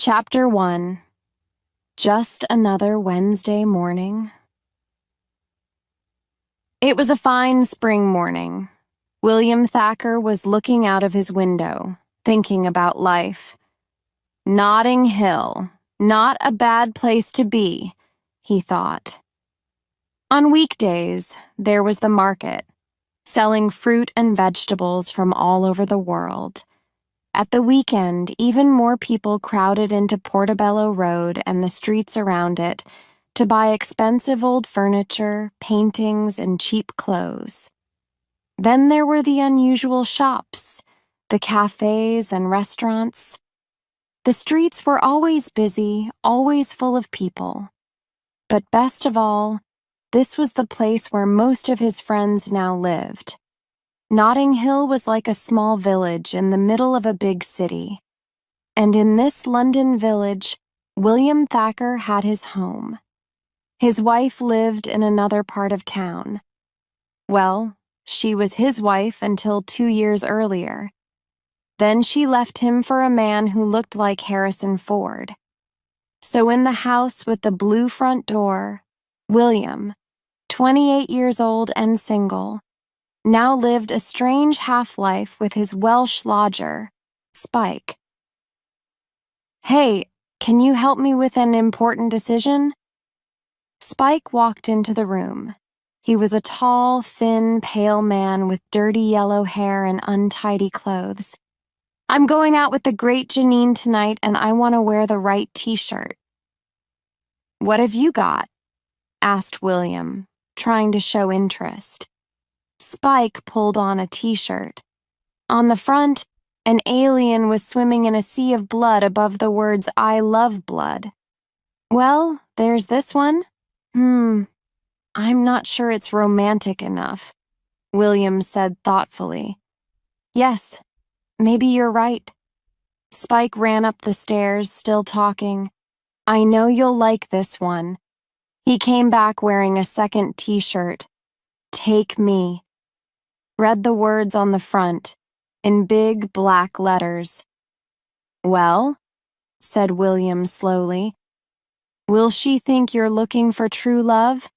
Chapter 1. Just Another Wednesday Morning. It was a fine spring morning. William Thacker was looking out of his window, thinking about life. Notting Hill, not a bad place to be, he thought. On weekdays, there was the market, selling fruit and vegetables from all over the world. At the weekend, even more people crowded into Portobello Road and the streets around it to buy expensive old furniture, paintings, and cheap clothes. Then there were the unusual shops, the cafes and restaurants. The streets were always busy, always full of people. But best of all, this was the place where most of his friends now lived. Notting Hill was like a small village in the middle of a big city. And in this London village, William Thacker had his home. His wife lived in another part of town. Well, she was his wife until 2 years earlier. Then she left him for a man who looked like Harrison Ford. So in the house with the blue front door, William, 28 years old and single, now lived a strange half-life with his Welsh lodger, Spike. "Hey, can you help me with an important decision?" Spike walked into the room. He was a tall, thin, pale man with dirty yellow hair and untidy clothes. "I'm going out with the great Janine tonight, and I want to wear the right t-shirt." "What have you got?" asked William, trying to show interest. Spike pulled on a t-shirt. On the front, an alien was swimming in a sea of blood above the words, "I love blood." "Well, there's this one. I'm not sure it's romantic enough," William said thoughtfully. "Yes, maybe you're right." Spike ran up the stairs, still talking. "I know you'll like this one." He came back wearing a second t-shirt. "Take me." Read the words on the front, in big black letters. "Well," said William slowly, "will she think you're looking for true love?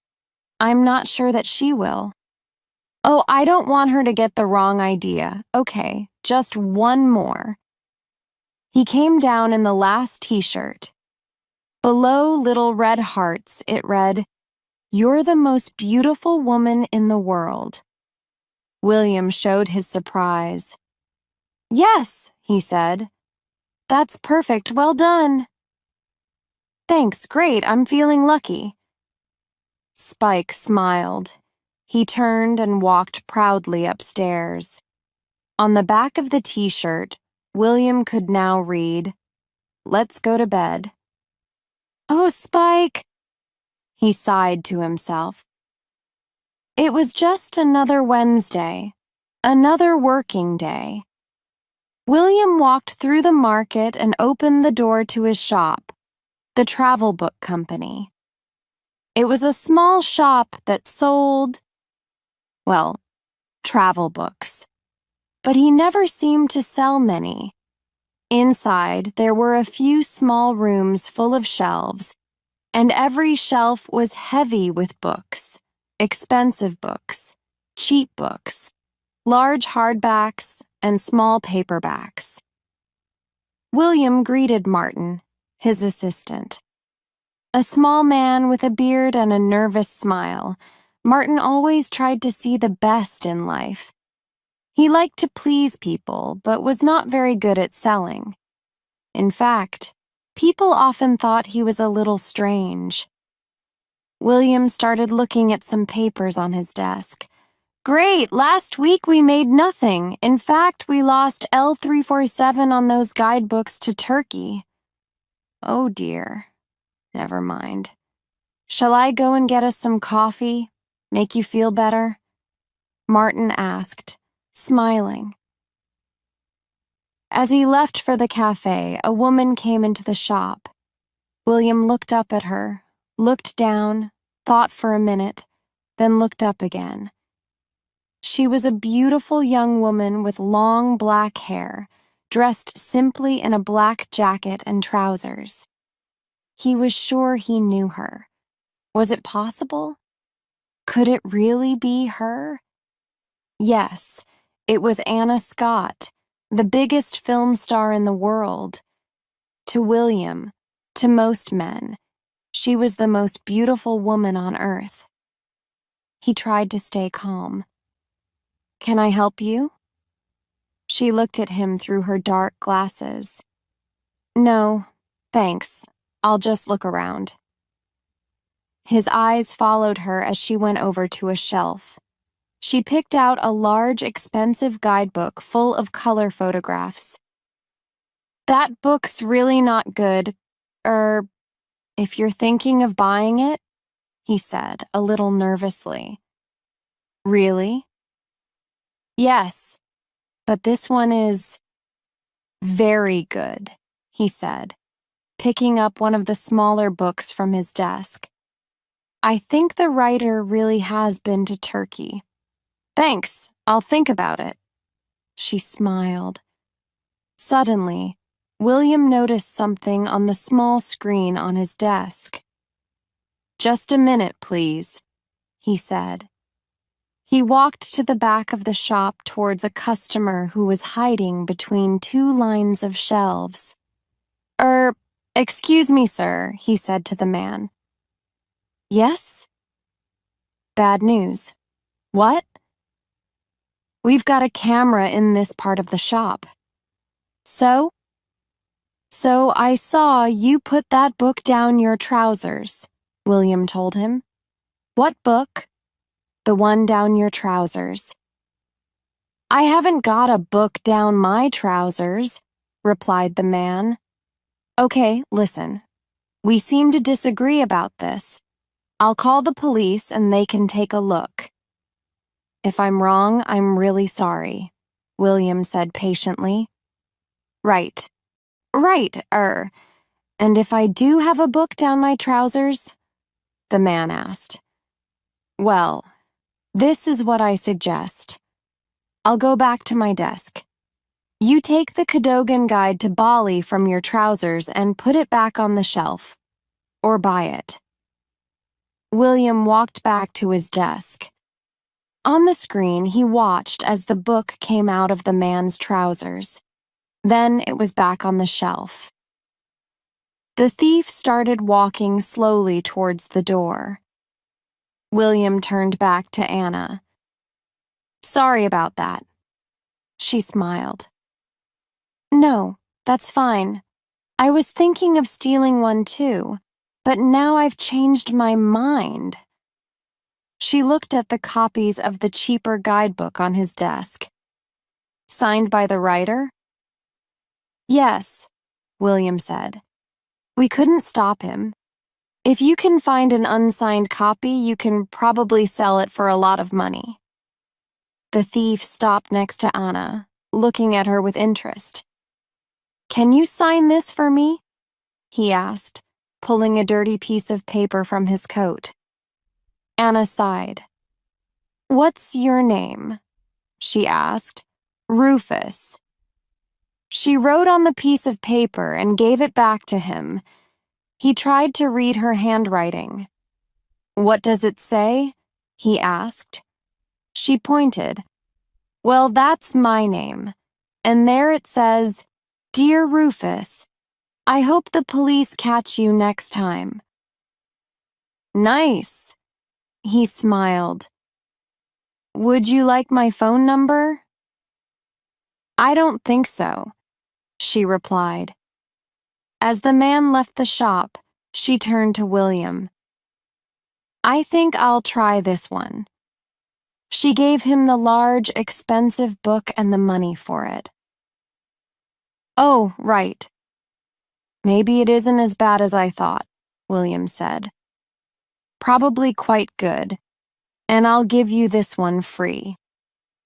I'm not sure that she will." "Oh, I don't want her to get the wrong idea. Okay, just one more." He came down in the last t-shirt. Below little red hearts, it read, "You're the most beautiful woman in the world." William showed his surprise. "Yes," he said. "That's perfect. Well done." "Thanks, great. I'm feeling lucky." Spike smiled. He turned and walked proudly upstairs. On the back of the t-shirt, William could now read, "Let's go to bed." "Oh, Spike," he sighed to himself. It was just another Wednesday, another working day. William walked through the market and opened the door to his shop, the Travel Book Company. It was a small shop that sold, well, travel books. But he never seemed to sell many. Inside, there were a few small rooms full of shelves, and every shelf was heavy with books. Expensive books, cheap books, large hardbacks, and small paperbacks. William greeted Martin, his assistant. A small man with a beard and a nervous smile, Martin always tried to see the best in life. He liked to please people, but was not very good at selling. In fact, people often thought he was a little strange. William started looking at some papers on his desk. "Great, last week we made nothing. In fact, we lost L347 on those guidebooks to Turkey." "Oh dear. Never mind. Shall I go and get us some coffee? Make you feel better?" Martin asked, smiling. As he left for the cafe, a woman came into the shop. William looked up at her, looked down, thought for a minute, then looked up again. She was a beautiful young woman with long black hair, dressed simply in a black jacket and trousers. He was sure he knew her. Was it possible? Could it really be her? Yes, it was Anna Scott, the biggest film star in the world. To William, to most men, she was the most beautiful woman on earth. He tried to stay calm. "Can I help you?" She looked at him through her dark glasses. "No, thanks. I'll just look around." His eyes followed her as she went over to a shelf. She picked out a large, expensive guidebook full of color photographs. "That book's really not good. If you're thinking of buying it," he said, a little nervously. "Really?" "Yes, but this one is very good," he said, picking up one of the smaller books from his desk. "I think the writer really has been to Turkey." "Thanks, I'll think about it." She smiled. Suddenly, William noticed something on the small screen on his desk. "Just a minute, please," he said. He walked to the back of the shop towards a customer who was hiding between two lines of shelves. Excuse me, sir," he said to the man. "Yes?" "Bad news." "What?" "We've got a camera in this part of the shop." "So?" "So I saw you put that book down your trousers," William told him. "What book?" "The one down your trousers." "I haven't got a book down my trousers," replied the man. "Okay, listen. We seem to disagree about this. I'll call the police and they can take a look." "If I'm wrong, I'm really sorry," William said patiently. Right. And if I do have a book down my trousers?" the man asked. "Well, this is what I suggest. I'll go back to my desk. You take the Cadogan Guide to Bali from your trousers and put it back on the shelf. Or buy it." William walked back to his desk. On the screen, he watched as the book came out of the man's trousers. Then it was back on the shelf. The thief started walking slowly towards the door. William turned back to Anna. "Sorry about that." She smiled. "No, that's fine. I was thinking of stealing one too, but now I've changed my mind." She looked at the copies of the cheaper guidebook on his desk. "Signed by the writer?" "Yes," William said. "We couldn't stop him. If you can find an unsigned copy, you can probably sell it for a lot of money." The thief stopped next to Anna, looking at her with interest. "Can you sign this for me?" he asked, pulling a dirty piece of paper from his coat. Anna sighed. "What's your name?" she asked. "Rufus." She wrote on the piece of paper and gave it back to him. He tried to read her handwriting. "What does it say?" he asked. She pointed. "Well, that's my name. And there it says, 'Dear Rufus, I hope the police catch you next time.'" "Nice," he smiled. "Would you like my phone number?" "I don't think so," she replied. As the man left the shop, she turned to William. "I think I'll try this one." She gave him the large, expensive book and the money for it. "Oh, right. Maybe it isn't as bad as I thought," William said. "Probably quite good. And I'll give you this one free."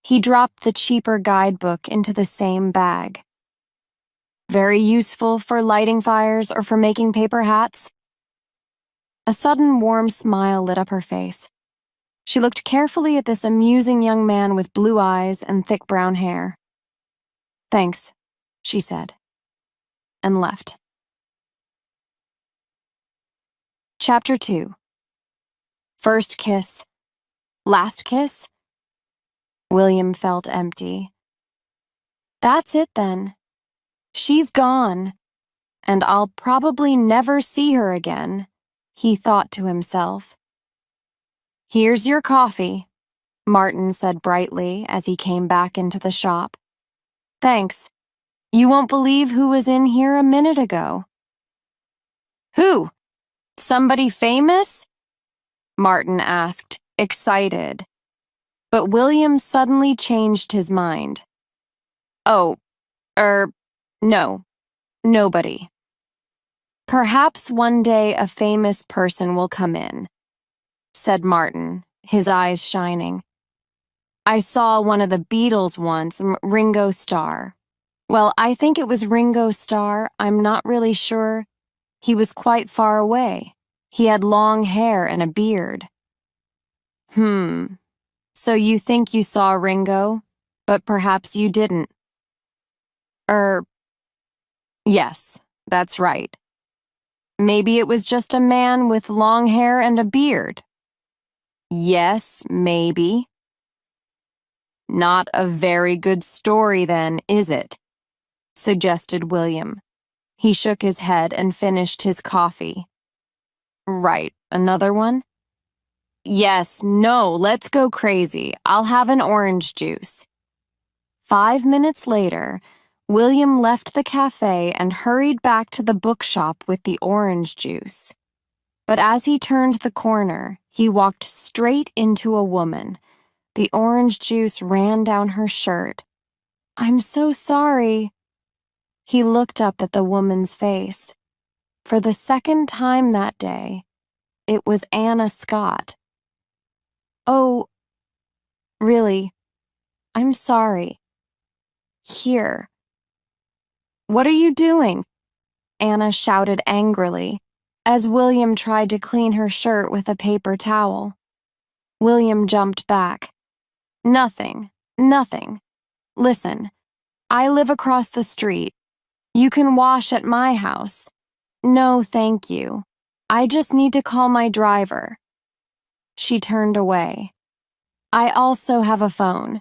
He dropped the cheaper guidebook into the same bag. "Very useful for lighting fires or for making paper hats?" A sudden warm smile lit up her face. She looked carefully at this amusing young man with blue eyes and thick brown hair. "Thanks," she said, and left. Chapter 2. First kiss. Last kiss? William felt empty. That's it then. She's gone, and I'll probably never see her again, he thought to himself. Here's your coffee, Martin said brightly as he came back into the shop. Thanks. You won't believe who was in here a minute ago. Who? Somebody famous? Martin asked, excited. But William suddenly changed his mind. Oh, no, nobody. Perhaps one day a famous person will come in, said Martin, his eyes shining. I saw one of the Beatles once, Ringo Starr. Well, I think it was Ringo Starr, I'm not really sure. He was quite far away. He had long hair and a beard. So you think you saw Ringo, but perhaps you didn't. Yes, that's right. Maybe it was just a man with long hair and a beard. Yes, maybe. Not a very good story then, is it? Suggested William. He shook his head and finished his coffee. Right, another one? Yes, no, let's go crazy. I'll have an orange juice. 5 minutes later, William left the cafe and hurried back to the bookshop with the orange juice. But as he turned the corner, he walked straight into a woman. The orange juice ran down her shirt. I'm so sorry. He looked up at the woman's face. For the second time that day, it was Anna Scott. Oh, really, I'm sorry. Here. What are you doing? Anna shouted angrily, as William tried to clean her shirt with a paper towel. William jumped back. Nothing. Listen, I live across the street. You can wash at my house. No, thank you. I just need to call my driver. She turned away. I also have a phone.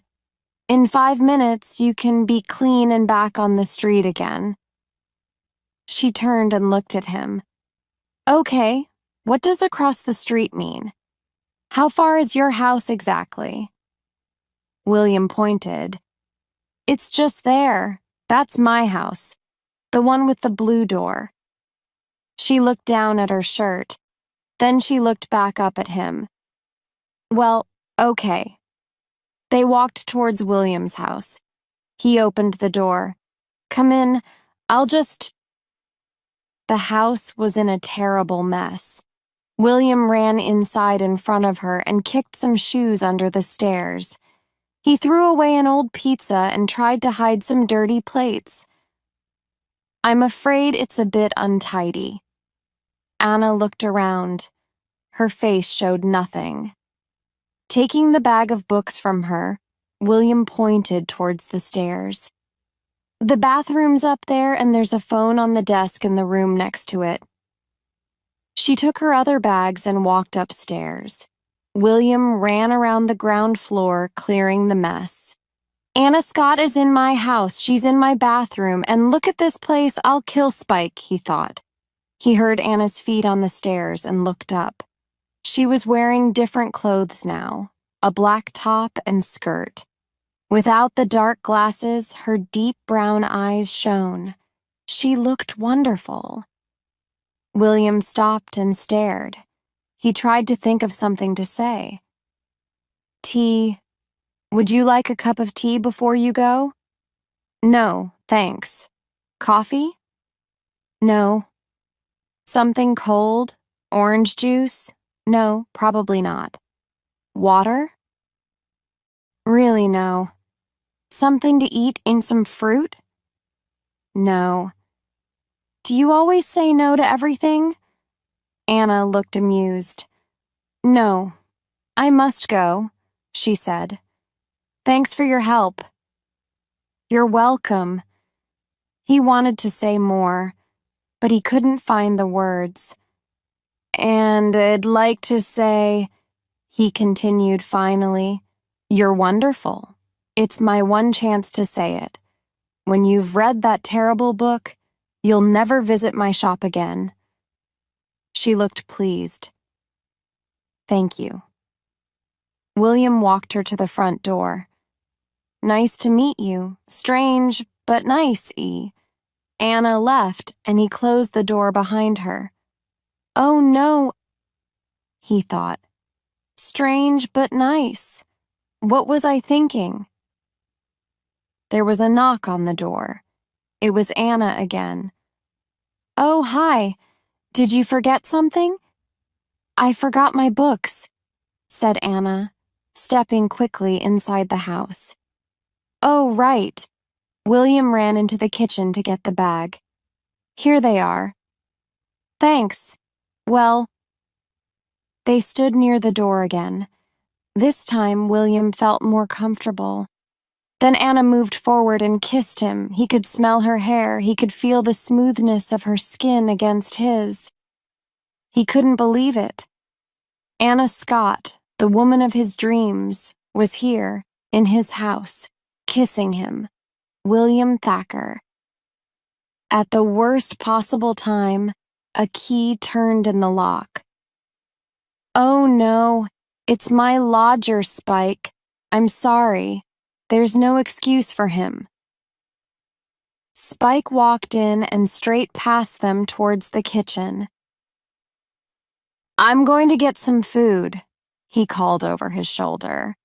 In 5 minutes, you can be clean and back on the street again. She turned and looked at him. Okay, what does across the street mean? How far is your house exactly? William pointed. It's just there. That's my house. The one with the blue door. She looked down at her shirt. Then she looked back up at him. Well, okay. They walked towards William's house. He opened the door. Come in. The house was in a terrible mess. William ran inside in front of her and kicked some shoes under the stairs. He threw away an old pizza and tried to hide some dirty plates. I'm afraid it's a bit untidy. Anna looked around. Her face showed nothing. Taking the bag of books from her, William pointed towards the stairs. The bathroom's up there and there's a phone on the desk in the room next to it. She took her other bags and walked upstairs. William ran around the ground floor, clearing the mess. Anna Scott is in my house, she's in my bathroom, and look at this place, I'll kill Spike, he thought. He heard Anna's feet on the stairs and looked up. She was wearing different clothes now, a black top and skirt. Without the dark glasses, her deep brown eyes shone. She looked wonderful. William stopped and stared. He tried to think of something to say. Tea. Would you like a cup of tea before you go? No, thanks. Coffee? No. Something cold? Orange juice? No, probably not. Water? Really, no. Something to eat and some fruit? No. Do you always say no to everything? Anna looked amused. No, I must go, she said. Thanks for your help. You're welcome. He wanted to say more, but he couldn't find the words. "And I'd like to say," he continued finally, "you're wonderful. It's my one chance to say it. When you've read that terrible book, you'll never visit my shop again." She looked pleased. "Thank you." William walked her to the front door. "Nice to meet you. Strange, but nice, E." Anna left, and he closed the door behind her. "Oh, no," he thought. "Strange, but nice. What was I thinking?" There was a knock on the door. It was Anna again. "Oh, hi. Did you forget something?" "I forgot my books," said Anna, stepping quickly inside the house. "Oh, right." William ran into the kitchen to get the bag. "Here they are." "Thanks. Well..." They stood near the door again. This time, William felt more comfortable. Then Anna moved forward and kissed him. He could smell her hair. He could feel the smoothness of her skin against his. He couldn't believe it. Anna Scott, the woman of his dreams, was here, in his house, kissing him. William Thacker. At the worst possible time, a key turned in the lock. "Oh no, it's my lodger, Spike. I'm sorry. There's no excuse for him." Spike walked in and straight past them towards the kitchen. "I'm going to get some food," he called over his shoulder.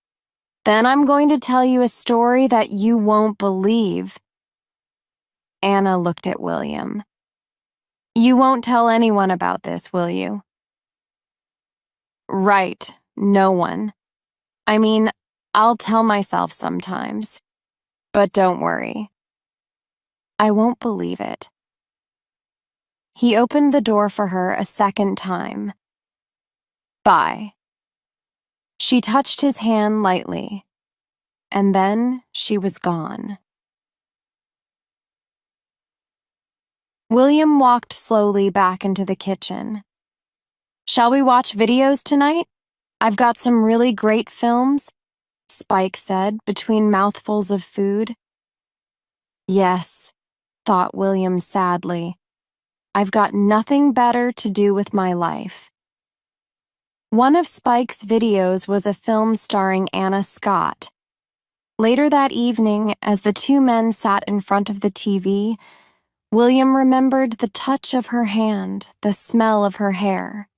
"Then I'm going to tell you a story that you won't believe." Anna looked at William. "You won't tell anyone about this, will you?" "Right, no one. I mean, I'll tell myself sometimes. But don't worry. I won't believe it." He opened the door for her a second time. "Bye." She touched his hand lightly, and then she was gone. William walked slowly back into the kitchen. "Shall we watch videos tonight? I've got some really great films," Spike said between mouthfuls of food. "Yes," thought William sadly. "I've got nothing better to do with my life." One of Spike's videos was a film starring Anna Scott. Later that evening, as the two men sat in front of the TV, William remembered the touch of her hand, the smell of her hair.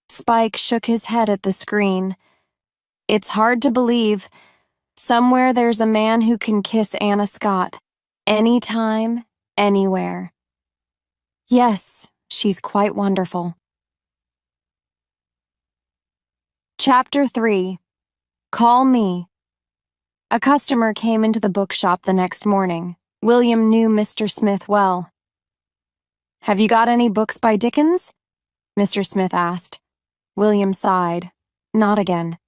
Spike shook his head at the screen. "It's hard to believe. Somewhere there's a man who can kiss Anna Scott. Anytime, anywhere. Yes, she's quite wonderful." Chapter 3. Call Me. A customer came into the bookshop the next morning. William knew Mr. Smith well. "Have you got any books by Dickens?" Mr. Smith asked. William sighed. "Not again."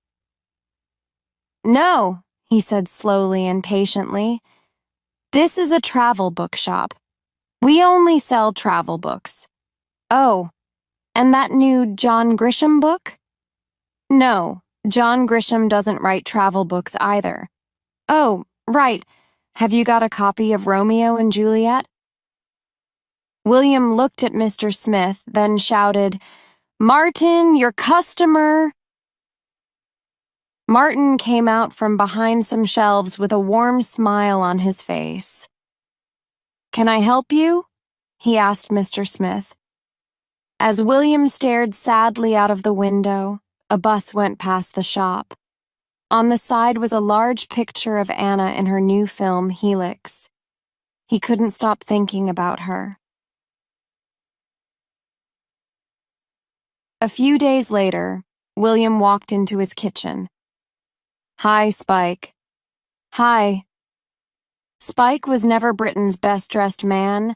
"No," he said slowly and patiently. "This is a travel bookshop. We only sell travel books." "Oh, and that new John Grisham book?" "No, John Grisham doesn't write travel books either." "Oh, right. Have you got a copy of Romeo and Juliet?" William looked at Mr. Smith, then shouted, "Martin, your customer!" Martin came out from behind some shelves with a warm smile on his face. "Can I help you?" he asked Mr. Smith. As William stared sadly out of the window, a bus went past the shop. On the side was a large picture of Anna in her new film, Helix. He couldn't stop thinking about her. A few days later, William walked into his kitchen. "Hi, Spike." "Hi." Spike was never Britain's best-dressed man,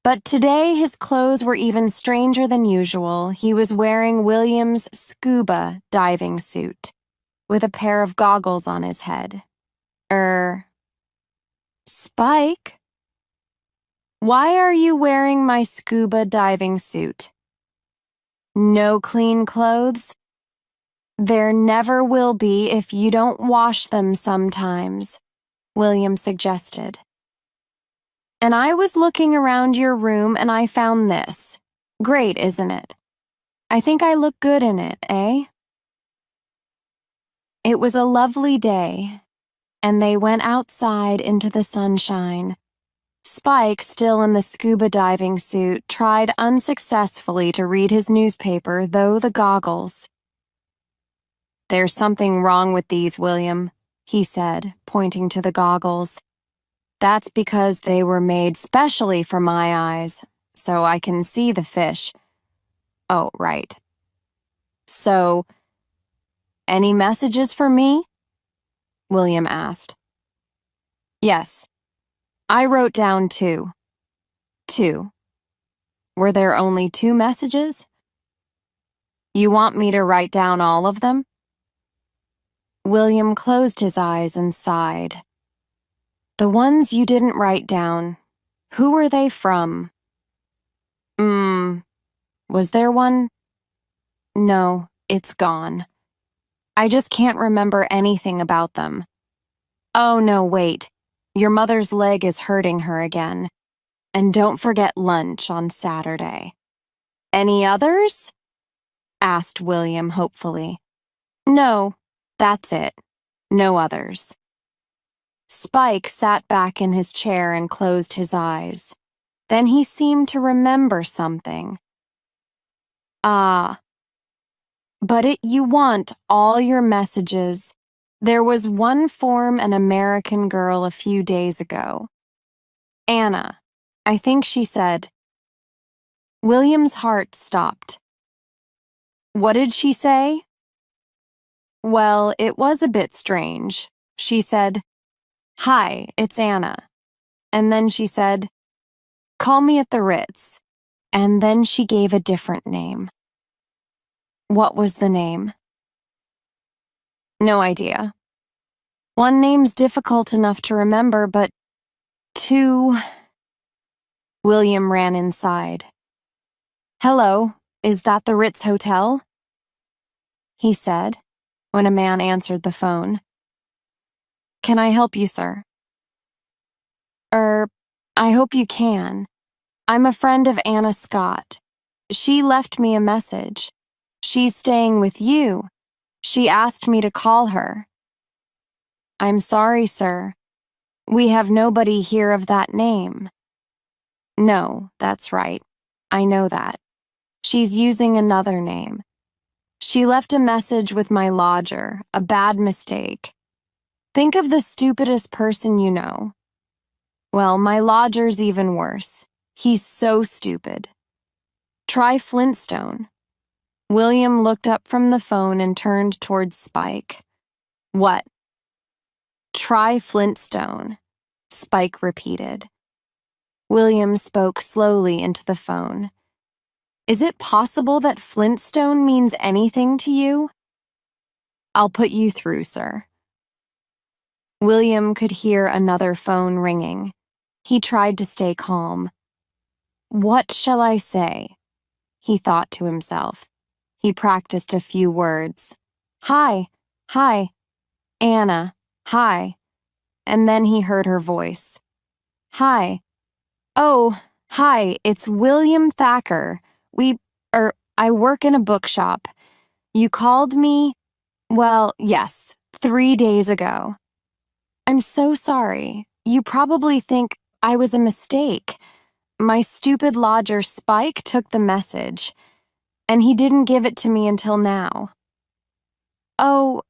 but today his clothes were even stranger than usual. He was wearing William's scuba diving suit, with a pair of goggles on his head. Spike?" Why are you wearing my scuba diving suit? No clean clothes? There never will be if you don't wash them sometimes, William suggested. And I was looking around your room and I found this. Great, isn't it? I think I look good in it, eh? It was a lovely day, and they went outside into the sunshine. Spike, still in the scuba diving suit, tried unsuccessfully to read his newspaper, though the goggles. There's something wrong with these, William, he said, pointing to the goggles. That's because they were made specially for my eyes, so I can see the fish. Oh, right. So, any messages for me? William asked. Yes. I wrote down 2. 2. Were there only 2 messages? You want me to write down all of them? William closed his eyes and sighed. The ones you didn't write down, who were they from? Was there one? No, it's gone. I just can't remember anything about them. Oh, no, wait. Your mother's leg is hurting her again. And don't forget lunch on Saturday. Any others? Asked William hopefully. No, that's it. No others. Spike sat back in his chair and closed his eyes. Then he seemed to remember something. Ah. But you want all your messages. There was one from an American girl a few days ago. Anna, I think she said. William's heart stopped. What did she say? Well, it was a bit strange. She said, "Hi, it's Anna." And then she said, "Call me at the Ritz." And then she gave a different name. What was the name? No idea. One name's difficult enough to remember, but 2... William ran inside. Hello, is that the Ritz Hotel? He said, when a man answered the phone. Can I help you, sir? I hope you can. I'm a friend of Anna Scott. She left me a message. She's staying with you. She asked me to call her. I'm sorry, sir. We have nobody here of that name. No, that's right. I know that. She's using another name. She left a message with my lodger, a bad mistake. Think of the stupidest person you know. Well, my lodger's even worse. He's so stupid. Try Flintstone. William looked up from the phone and turned towards Spike. What? Try Flintstone, Spike repeated. William spoke slowly into the phone. Is it possible that Flintstone means anything to you? I'll put you through, sir. William could hear another phone ringing. He tried to stay calm. What shall I say? He thought to himself. He practiced a few words. Hi, Anna, hi. And then he heard her voice. Hi. Oh, hi, it's William Thacker. I work in a bookshop. You called me? Well, yes, 3 days ago. I'm so sorry. You probably think I was a mistake. My stupid lodger Spike took the message, and he didn't give it to me until now. Oh,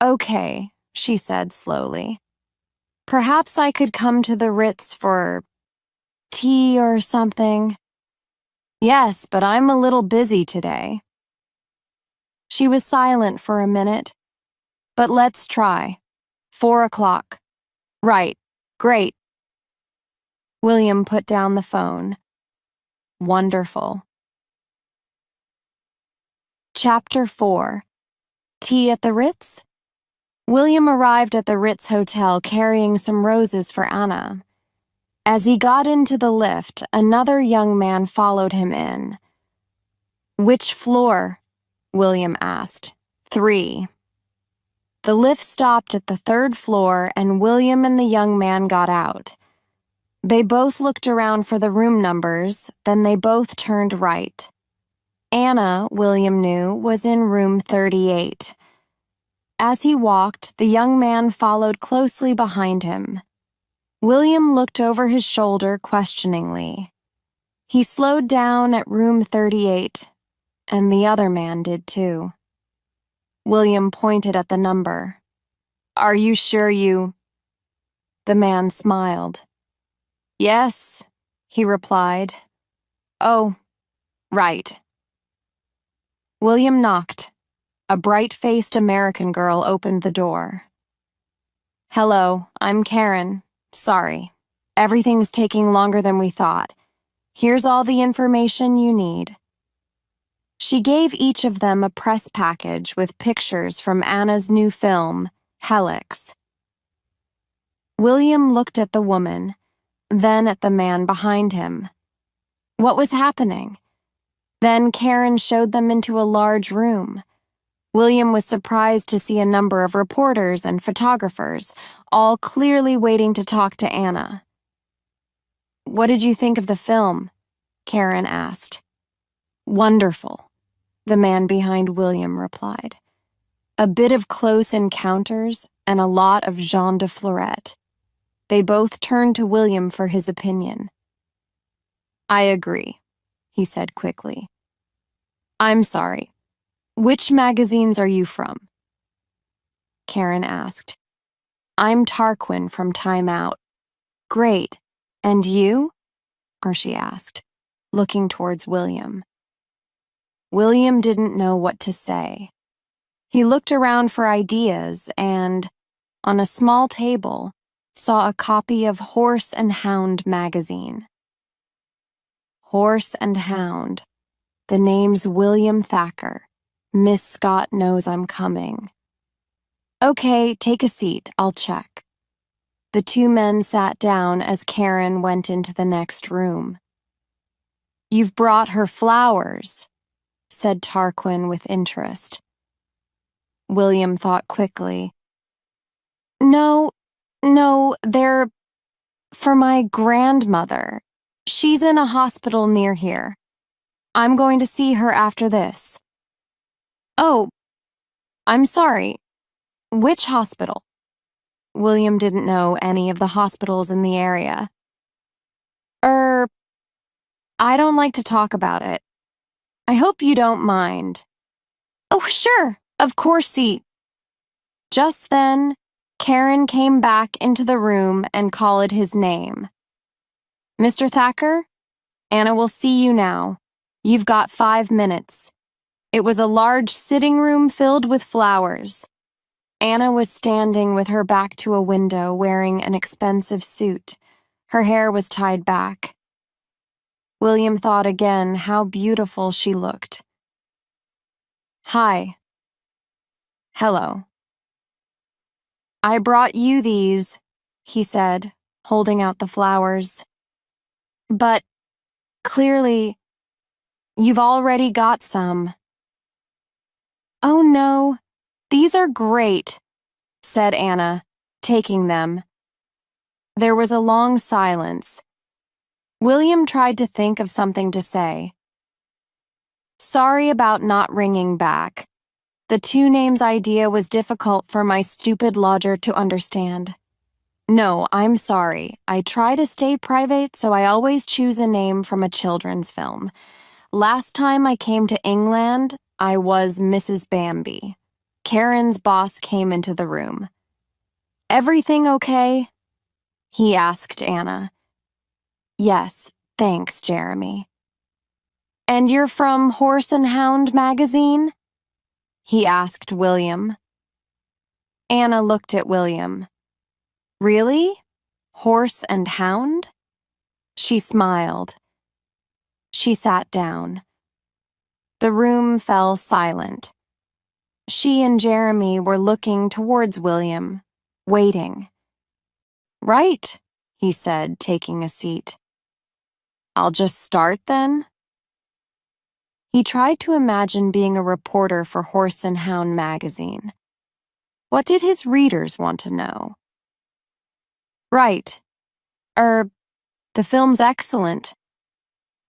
okay, she said slowly. Perhaps I could come to the Ritz for tea or something. Yes, but I'm a little busy today. She was silent for a minute. But let's try. 4 o'clock. Right. Great. William put down the phone. Wonderful. Chapter 4. Tea at the Ritz? William arrived at the Ritz Hotel carrying some roses for Anna. As he got into the lift, another young man followed him in. "Which floor?" William asked. "3. The lift stopped at the 3rd floor, and William and the young man got out. They both looked around for the room numbers, then they both turned right. Anna, William knew, was in room 38. As he walked, the young man followed closely behind him. William looked over his shoulder questioningly. He slowed down at room 38, and the other man did too. William pointed at the number. "Are you sure you—" The man smiled. "Yes," he replied. "Oh, right." William knocked. A bright-faced American girl opened the door. "Hello, I'm Karen. Sorry. Everything's taking longer than we thought. Here's all the information you need." She gave each of them a press package with pictures from Anna's new film, Helix. William looked at the woman, then at the man behind him. What was happening? Then Karen showed them into a large room. William was surprised to see a number of reporters and photographers, all clearly waiting to talk to Anna. "What did you think of the film?" Karen asked. "Wonderful," the man behind William replied. "A bit of Close Encounters and a lot of Jean de Florette." They both turned to William for his opinion. "I agree," he said quickly. "I'm sorry. Which magazines are you from?" Karen asked. "I'm Tarquin from Time Out." "Great. And you?" She asked, looking towards William. William didn't know what to say. He looked around for ideas and, on a small table, saw a copy of Horse and Hound magazine. Horse and Hound. The name's William Thacker. Miss Scott knows I'm coming. "Okay, take a seat, I'll check." The two men sat down as Karen went into the next room. "You've brought her flowers," said Tarquin with interest. William thought quickly. No, they're for my grandmother. She's in a hospital near here. I'm going to see her after this." "Oh, I'm sorry. Which hospital?" William didn't know any of the hospitals in the area. I don't like to talk about it. I hope you don't mind." "Oh, sure, of course, see." Just then, Karen came back into the room and called his name. "Mr. Thacker, Anna will see you now. You've got 5 minutes." It was a large sitting room filled with flowers. Anna was standing with her back to a window wearing an expensive suit. Her hair was tied back. William thought again how beautiful she looked. "Hi." "Hello." "I brought you these," he said, holding out the flowers. "But, clearly, you've already got some." "Oh no, these are great," said Anna, taking them. There was a long silence. William tried to think of something to say. "Sorry about not ringing back. The two names idea was difficult for my stupid lodger to understand. No, I'm sorry. I try to stay private, so I always choose a name from a children's film. Last time I came to England, I was Mrs. Bambi." Karen's boss came into the room. "Everything okay?" he asked Anna. "Yes, thanks, Jeremy." "And you're from Horse and Hound magazine?" he asked William. Anna looked at William. "Really? Horse and Hound?" She smiled. She sat down. The room fell silent. She and Jeremy were looking towards William, waiting. "Right," he said, taking a seat. I'll just start then? He tried to imagine being a reporter for Horse and Hound magazine. What did his readers want to know? Right. The film's excellent.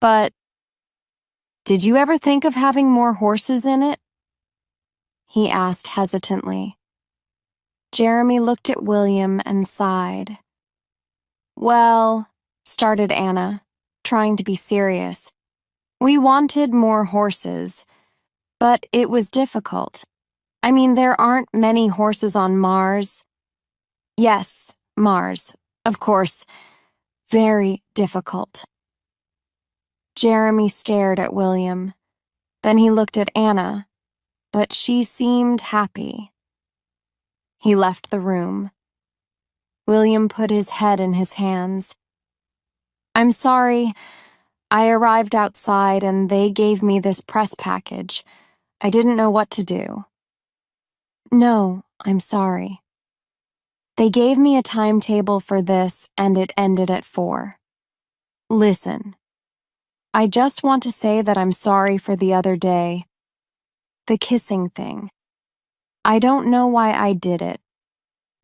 But did you ever think of having more horses in it? He asked hesitantly. Jeremy looked at William and sighed. Well, started Anna, trying to be serious. We wanted more horses, but it was difficult. I mean, there aren't many horses on Mars. Yes, Mars, of course. Very difficult. Jeremy stared at William. Then he looked at Anna, but she seemed happy. He left the room. William put his head in his hands. I'm sorry. I arrived outside and they gave me this press package. I didn't know what to do. No, I'm sorry. They gave me a timetable for this and it ended at 4. Listen. I just want to say that I'm sorry for the other day. The kissing thing. I don't know why I did it.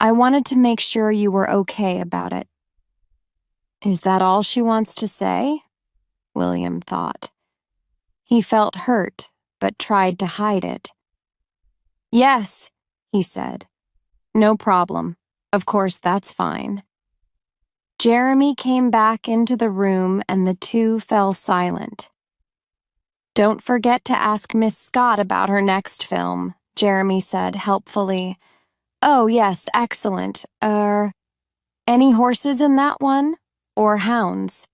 I wanted to make sure you were okay about it. Is that all she wants to say? William thought. He felt hurt, but tried to hide it. Yes, he said. No problem. Of course, that's fine. Jeremy came back into the room and the two fell silent. Don't forget to ask Miss Scott about her next film, Jeremy said helpfully. Oh, yes, excellent. Any horses in that one? Or hounds?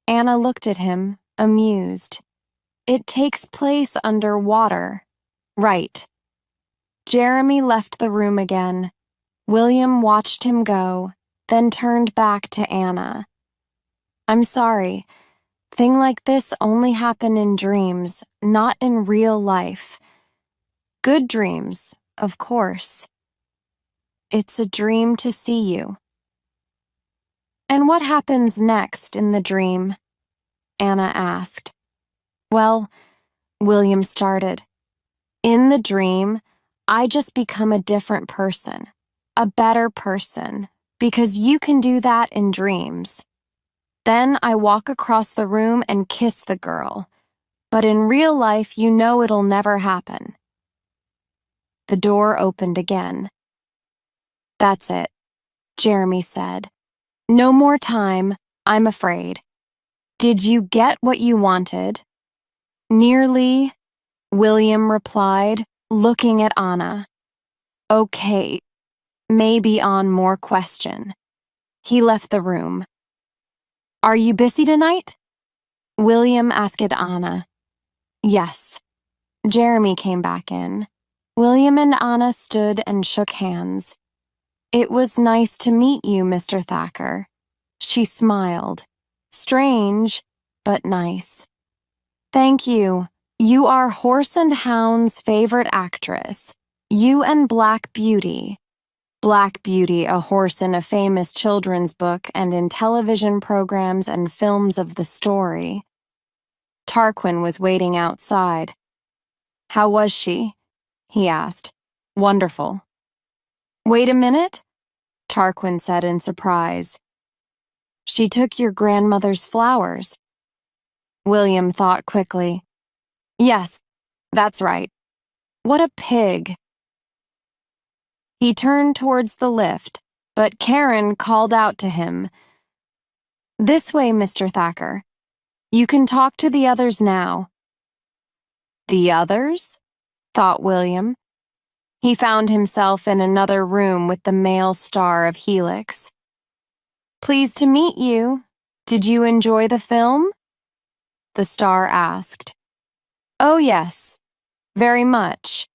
Anna looked at him, amused. It takes place underwater. Right. Jeremy left the room again. William watched him go, then turned back to Anna. I'm sorry. Thing like this only happen in dreams, not in real life. Good dreams, of course. It's a dream to see you. And what happens next in the dream? Anna asked. Well, William started. In the dream, I just become a different person, a better person, because you can do that in dreams. Then I walk across the room and kiss the girl. But in real life, you know it'll never happen. The door opened again. That's it, Jeremy said. No more time, I'm afraid. Did you get what you wanted? Nearly, William replied, looking at Anna. Okay, maybe on more question. He left the room. Are you busy tonight? William asked Anna. Yes. Jeremy came back in. William and Anna stood and shook hands. It was nice to meet you, Mr. Thacker. She smiled. Strange, but nice. Thank you. You are Horse and Hound's favorite actress. You and Black Beauty. Black Beauty, a horse in a famous children's book and in television programs and films of the story. Tarquin was waiting outside. How was she? He asked. Wonderful. Wait a minute, Tarquin said in surprise. She took your grandmother's flowers. William thought quickly. Yes, that's right. What a pig. He turned towards the lift, but Karen called out to him. This way, Mr. Thacker. You can talk to the others now. The others? Thought William. He found himself in another room with the male star of Helix. Pleased to meet you. Did you enjoy the film? The star asked. Oh, yes. Very much.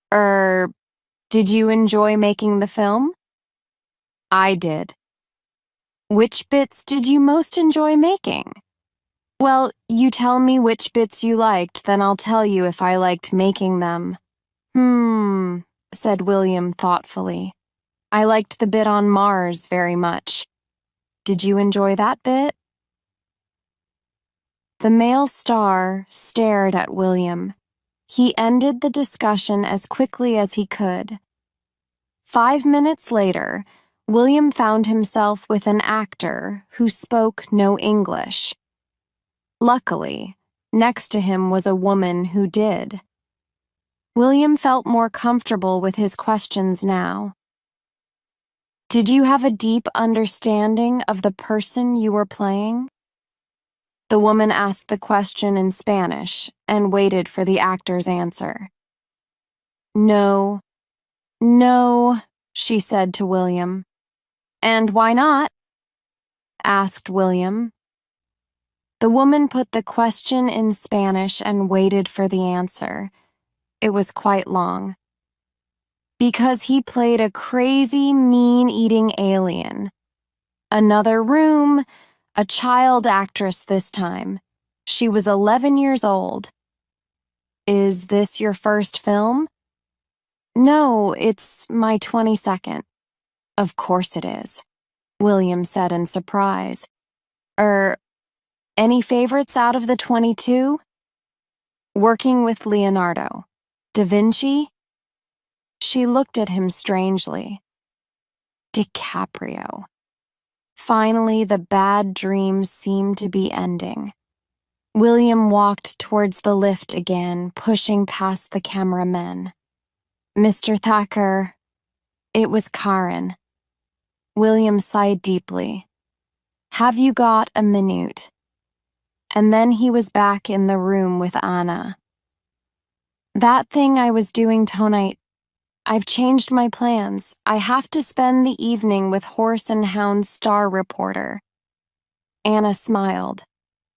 Did you enjoy making the film? I did. Which bits did you most enjoy making? Well, you tell me which bits you liked, then I'll tell you if I liked making them. Said William thoughtfully. I liked the bit on Mars very much. Did you enjoy that bit? The male star stared at William. He ended the discussion as quickly as he could. 5 minutes later, William found himself with an actor who spoke no English. Luckily, next to him was a woman who did. William felt more comfortable with his questions now. Did you have a deep understanding of the person you were playing? The woman asked the question in Spanish and waited for the actor's answer. No, she said to William. And why not? Asked William. The woman put the question in Spanish and waited for the answer. It was quite long. Because he played a crazy, mean-eating alien. Another room, a child actress this time. She was 11 years old. Is this your first film? No, it's my 22nd. Of course it is, William said in surprise. Any favorites out of the 22? Working with Leonardo. Da Vinci? She looked at him strangely. DiCaprio. Finally, the bad dreams seemed to be ending. William walked towards the lift again, pushing past the cameramen. Mr. Thacker. It was Karen. William sighed deeply. Have you got a minute? And then he was back in the room with Anna. That thing I was doing tonight, I've changed my plans. I have to spend the evening with Horse and Hound star reporter. Anna smiled.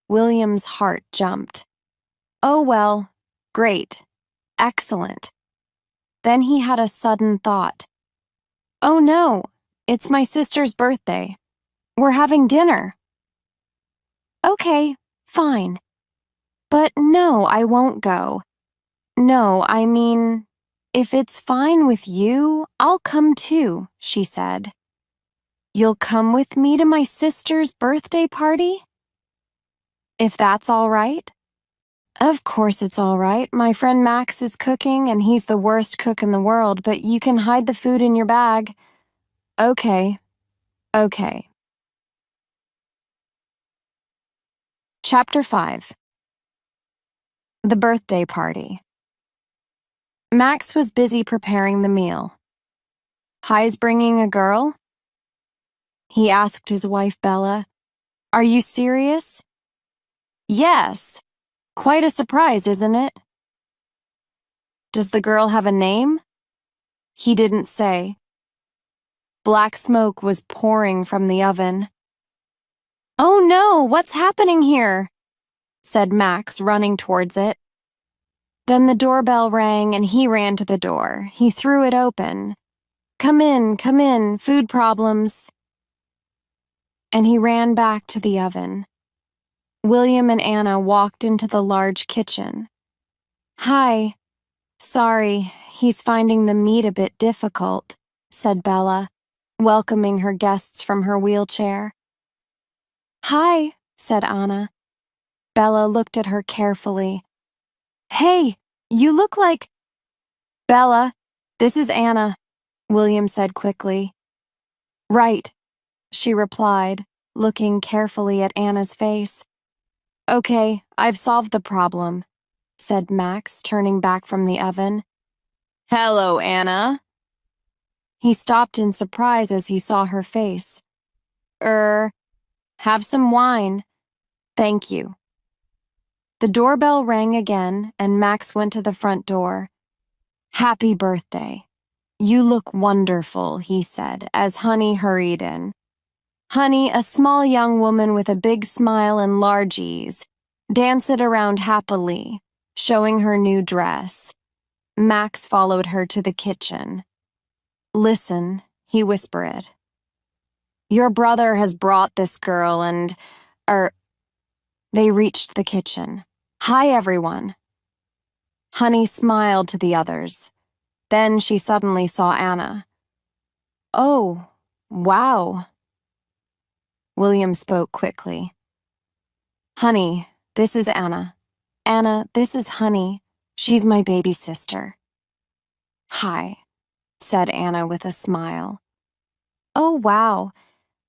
William's heart jumped. Oh well, great, excellent. Then he had a sudden thought. Oh no, it's my sister's birthday. We're having dinner. Okay, fine. But no, I won't go. No, I mean, if it's fine with you, I'll come too, she said. You'll come with me to my sister's birthday party? If that's all right? Of course it's all right. My friend Max is cooking and he's the worst cook in the world, but you can hide the food in your bag. Okay. Chapter 5. The Birthday Party. Max was busy preparing the meal. Hi's bringing a girl? He asked his wife Bella. Are you serious? Yes. Quite a surprise, isn't it? Does the girl have a name? He didn't say. Black smoke was pouring from the oven. Oh no, what's happening here? Said Max, running towards it. Then the doorbell rang and he ran to the door. He threw it open. Come in, food problems. And he ran back to the oven. William and Anna walked into the large kitchen. Hi. Sorry, he's finding the meat a bit difficult, said Bella, welcoming her guests from her wheelchair. Hi, said Anna. Bella looked at her carefully. Hey, you look like… Bella, this is Anna, William said quickly. Right, she replied, looking carefully at Anna's face. Okay, I've solved the problem, said Max, turning back from the oven. Hello, Anna. He stopped in surprise as he saw her face. Have some wine. Thank you. The doorbell rang again, and Max went to the front door. Happy birthday. You look wonderful, he said, as Honey hurried in. Honey, a small young woman with a big smile and large ease, danced around happily, showing her new dress. Max followed her to the kitchen. Listen, he whispered. Your brother has brought this girl and… They reached the kitchen. Hi, everyone. Honey smiled to the others. Then she suddenly saw Anna. Oh, wow. William spoke quickly. Honey, this is Anna. Anna, this is Honey. She's my baby sister. Hi, said Anna with a smile. Oh, wow.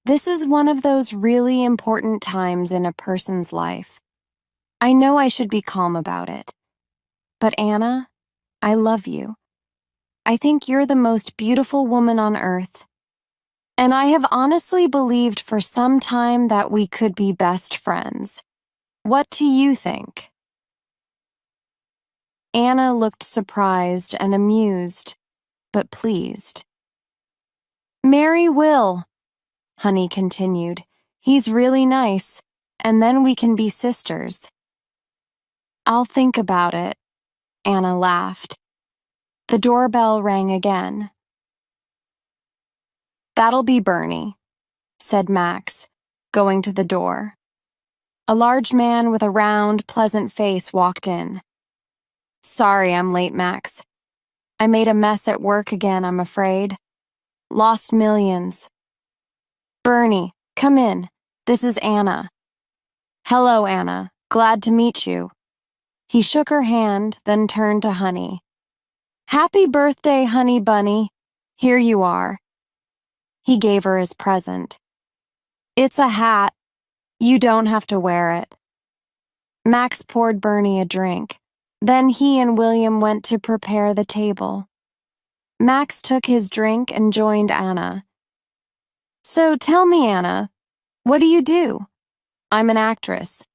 This is one of those really important times in a person's life. I know I should be calm about it. But Anna, I love you. I think you're the most beautiful woman on earth. And I have honestly believed for some time that we could be best friends. What do you think? Anna looked surprised and amused, but pleased. Marry Will, Honey continued. He's really nice, and then we can be sisters. I'll think about it, Anna laughed. The doorbell rang again. That'll be Bernie, said Max, going to the door. A large man with a round, pleasant face walked in. Sorry I'm late, Max. I made a mess at work again, I'm afraid. Lost millions. Bernie, come in. This is Anna. Hello, Anna. Glad to meet you. He shook her hand, then turned to Honey. Happy birthday, Honey Bunny. Here you are. He gave her his present. It's a hat. You don't have to wear it. Max poured Bernie a drink. Then he and William went to prepare the table. Max took his drink and joined Anna. So tell me, Anna, what do you do? I'm an actress.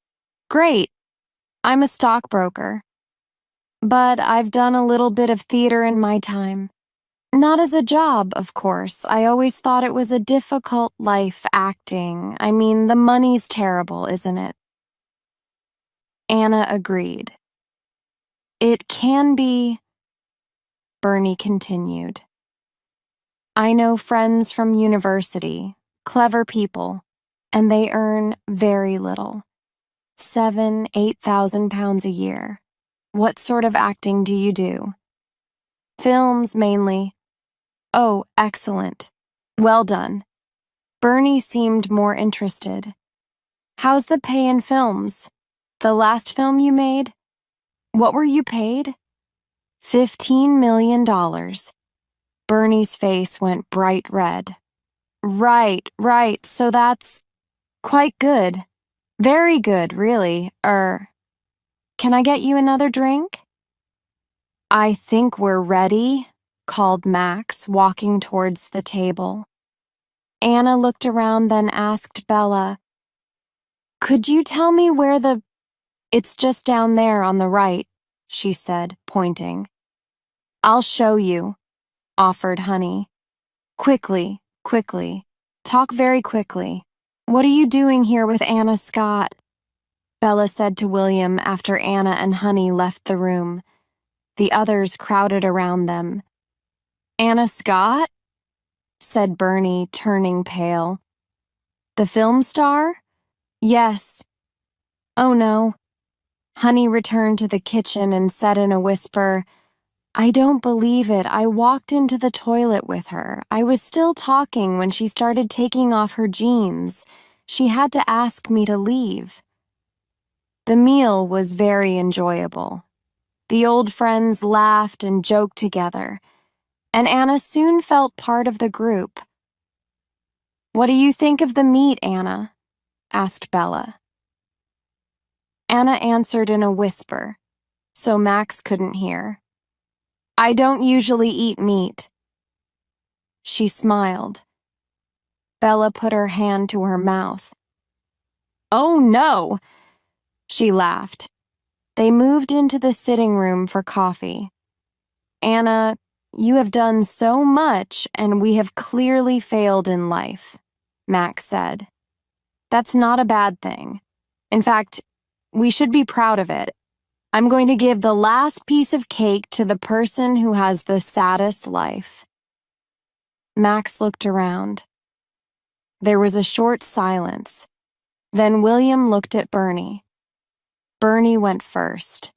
Great. I'm a stockbroker. But I've done a little bit of theater in my time. Not as a job, of course. I always thought it was a difficult life acting. I mean, the money's terrible, isn't it? Anna agreed. It can be, Bernie continued. I know friends from university, clever people, and they earn very little. 7,000–8,000 pounds a year. What sort of acting do you do? Films, mainly. Oh, excellent. Well done. Bernie seemed more interested. How's the pay in films? The last film you made? What were you paid? $15 million. Bernie's face went bright red. Right, so that's quite good. Very good, really. Can I get you another drink? I think we're ready, called Max, walking towards the table. Anna looked around, then asked Bella, Could you tell me where It's just down there on the right, she said, pointing. I'll show you, offered Honey. Quickly. Talk very quickly. What are you doing here with Anna Scott? Bella said to William after Anna and Honey left the room. The others crowded around them. Anna Scott? Said Bernie, turning pale. The film star? Yes. Oh no. Honey returned to the kitchen and said in a whisper, I don't believe it. I walked into the toilet with her. I was still talking when she started taking off her jeans. She had to ask me to leave. The meal was very enjoyable. The old friends laughed and joked together, and Anna soon felt part of the group. What do you think of the meat, Anna? Asked Bella. Anna answered in a whisper, so Max couldn't hear. I don't usually eat meat. She smiled. Bella put her hand to her mouth. Oh no! She laughed. They moved into the sitting room for coffee. Anna, you have done so much, and we have clearly failed in life, Max said. That's not a bad thing. In fact, we should be proud of it. I'm going to give the last piece of cake to the person who has the saddest life. Max looked around. There was a short silence. Then William looked at Bernie. Bernie went first.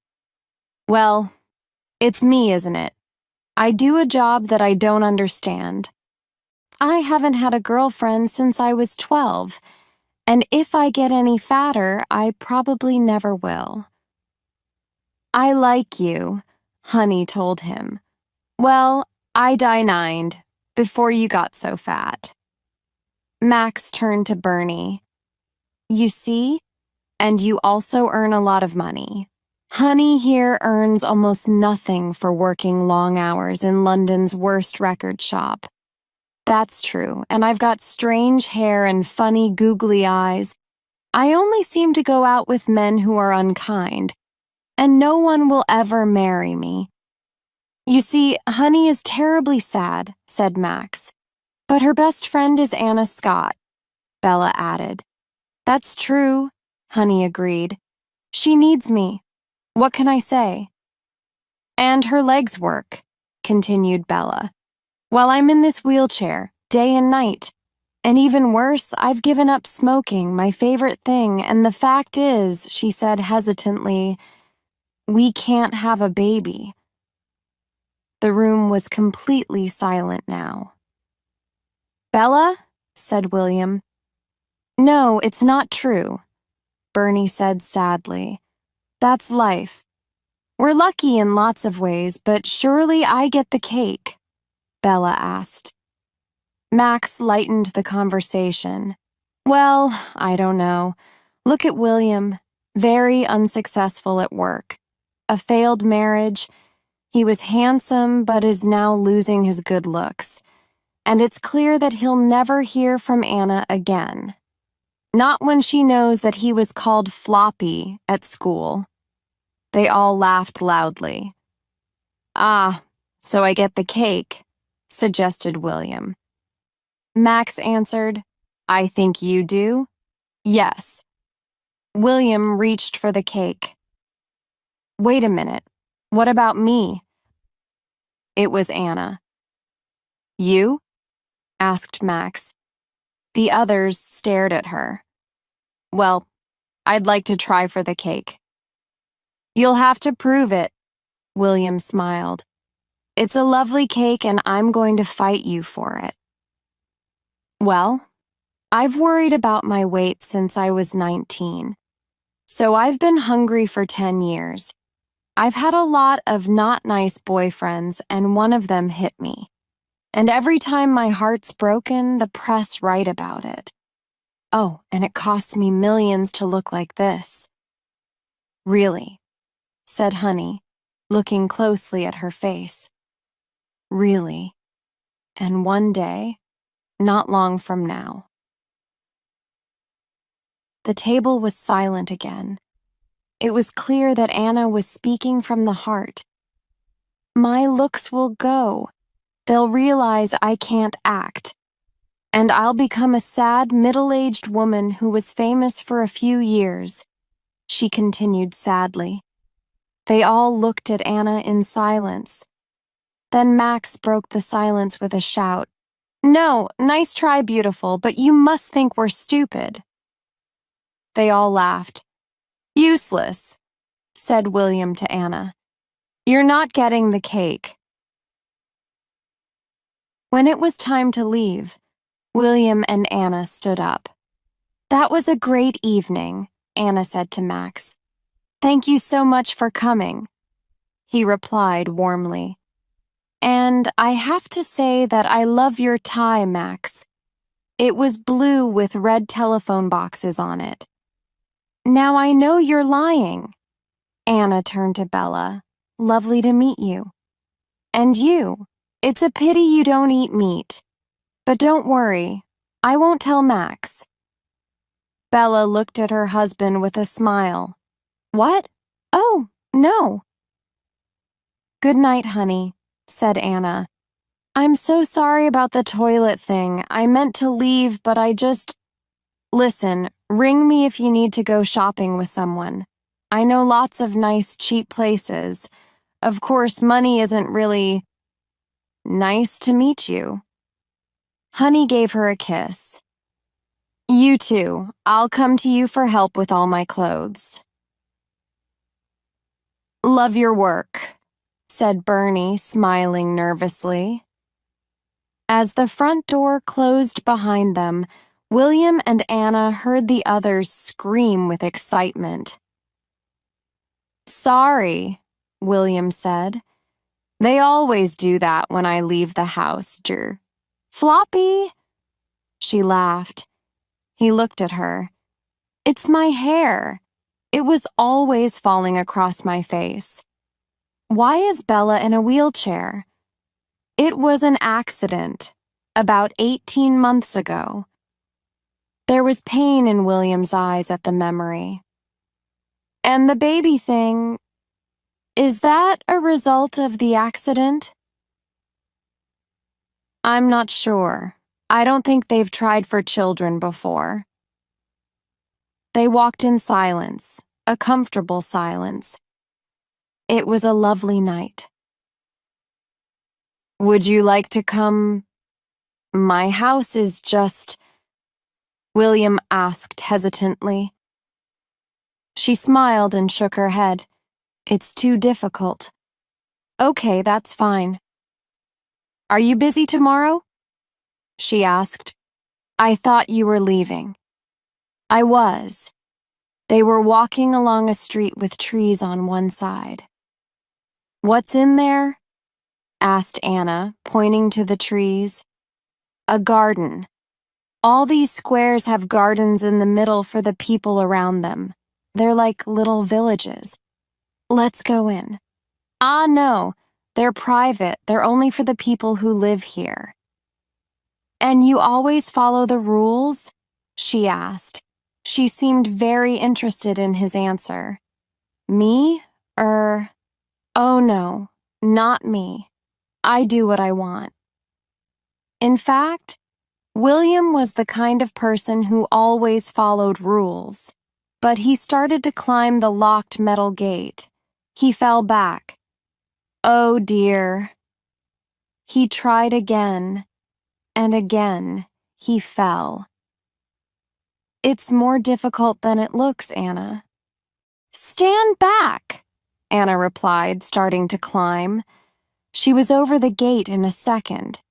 Well, it's me, isn't it? I do a job that I don't understand. I haven't had a girlfriend since I was 12, And if I get any fatter, I probably never will. I like you, Honey told him. Well, I dined before you got so fat. Max turned to Bernie. You see? And you also earn a lot of money. Honey here earns almost nothing for working long hours in London's worst record shop. That's true, and I've got strange hair and funny googly eyes. I only seem to go out with men who are unkind, and no one will ever marry me. You see, Honey is terribly sad, said Max. But her best friend is Anna Scott, Bella added. That's true, Honey agreed. She needs me. What can I say? And her legs work, continued Bella. While I'm in this wheelchair, day and night. And even worse, I've given up smoking, my favorite thing, and the fact is, she said hesitantly, we can't have a baby. The room was completely silent now. Bella? Said William. No, it's not true, Bernie said sadly. That's life. We're lucky in lots of ways, but surely I get the cake, Bella asked. Max lightened the conversation. Well, I don't know. Look at William, very unsuccessful at work. A failed marriage. He was handsome, but is now losing his good looks. And it's clear that he'll never hear from Anna again. Not when she knows that he was called Floppy at school. They all laughed loudly. Ah, so I get the cake, suggested William. Max answered, I think you do. Yes. William reached for the cake. Wait a minute. What about me? It was Anna. You? Asked Max. The others stared at her. Well, I'd like to try for the cake. You'll have to prove it, William smiled. It's a lovely cake and I'm going to fight you for it. Well, I've worried about my weight since I was 19. So I've been hungry for 10 years. I've had a lot of not nice boyfriends and one of them hit me. And every time my heart's broken, the press write about it. Oh, and it costs me millions to look like this. Really, said Honey, looking closely at her face. Really. And one day, not long from now. The table was silent again. It was clear that Anna was speaking from the heart. My looks will go. They'll realize I can't act. And I'll become a sad, middle-aged woman who was famous for a few years, she continued sadly. They all looked at Anna in silence. Then Max broke the silence with a shout. No, nice try, beautiful, but you must think we're stupid. They all laughed. Useless, said William to Anna. You're not getting the cake. When it was time to leave, William and Anna stood up. That was a great evening, Anna said to Max. Thank you so much for coming, he replied warmly. And I have to say that I love your tie, Max. It was blue with red telephone boxes on it. Now I know you're lying. Anna turned to Bella. Lovely to meet you. And you. It's a pity you don't eat meat. But don't worry, I won't tell Max. Bella looked at her husband with a smile. What? Oh, no. Good night, honey, said Anna. I'm so sorry about the toilet thing. I meant to leave, but I just... Listen, ring me if you need to go shopping with someone. I know lots of nice, cheap places. Of course, money isn't really... Nice to meet you. Honey gave her a kiss. You too. I'll come to you for help with all my clothes. Love your work, said Bernie, smiling nervously. As the front door closed behind them, William and Anna heard the others scream with excitement. "Sorry," William said. "They always do that when I leave the house, Jer. Floppy!" She laughed. He looked at her. "It's my hair. It was always falling across my face. Why is Bella in a wheelchair?" "It was an accident, about 18 months ago." There was pain in William's eyes at the memory. "And the baby thing, is that a result of the accident?" "I'm not sure. I don't think they've tried for children before." They walked in silence, a comfortable silence. It was a lovely night. "Would you like to come? My house is just..." William asked hesitantly. She smiled and shook her head. "It's too difficult." "Okay, that's fine." "Are you busy tomorrow?" she asked. "I thought you were leaving." "I was." They were walking along a street with trees on one side. "What's in there?" asked Anna, pointing to the trees. "A garden. All these squares have gardens in the middle for the people around them. They're like little villages." "Let's go in." "Ah, no. They're private. They're only for the people who live here." "And you always follow the rules?" she asked. She seemed very interested in his answer. "Me? Oh no, not me. I do what I want." In fact, William was the kind of person who always followed rules, but he started to climb the locked metal gate. He fell back. Oh dear. He tried again, and again he fell. "It's more difficult than it looks, Anna." "Stand back," Anna replied, starting to climb. She was over the gate in a second.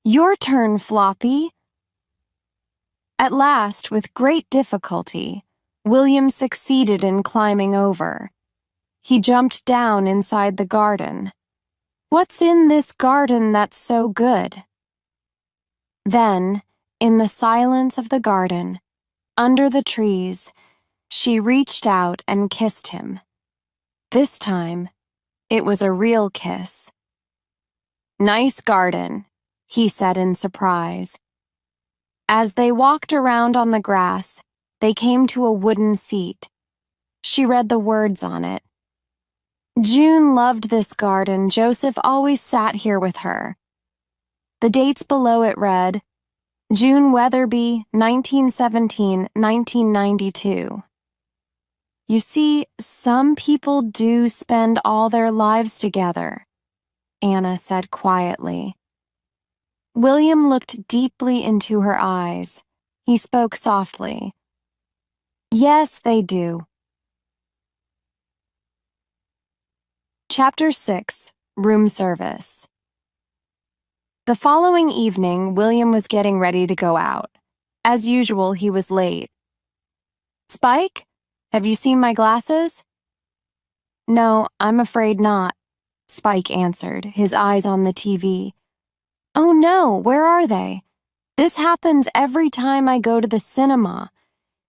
"Your turn, Floppy." At last, with great difficulty, William succeeded in climbing over. He jumped down inside the garden. "What's in this garden that's so good?" Then, in the silence of the garden, under the trees, she reached out and kissed him. This time, it was a real kiss. "Nice garden," he said in surprise. As they walked around on the grass, they came to a wooden seat. She read the words on it. "June loved this garden. Joseph always sat here with her." The dates below it read, June Weatherby, 1917-1992. "You see, some people do spend all their lives together," Anna said quietly. William looked deeply into her eyes. He spoke softly. "Yes, they do." Chapter 6, Room Service. The following evening, William was getting ready to go out. As usual, he was late. "Spike, have you seen my glasses?" "No, I'm afraid not," Spike answered, his eyes on the TV. "Oh no, where are they? This happens every time I go to the cinema.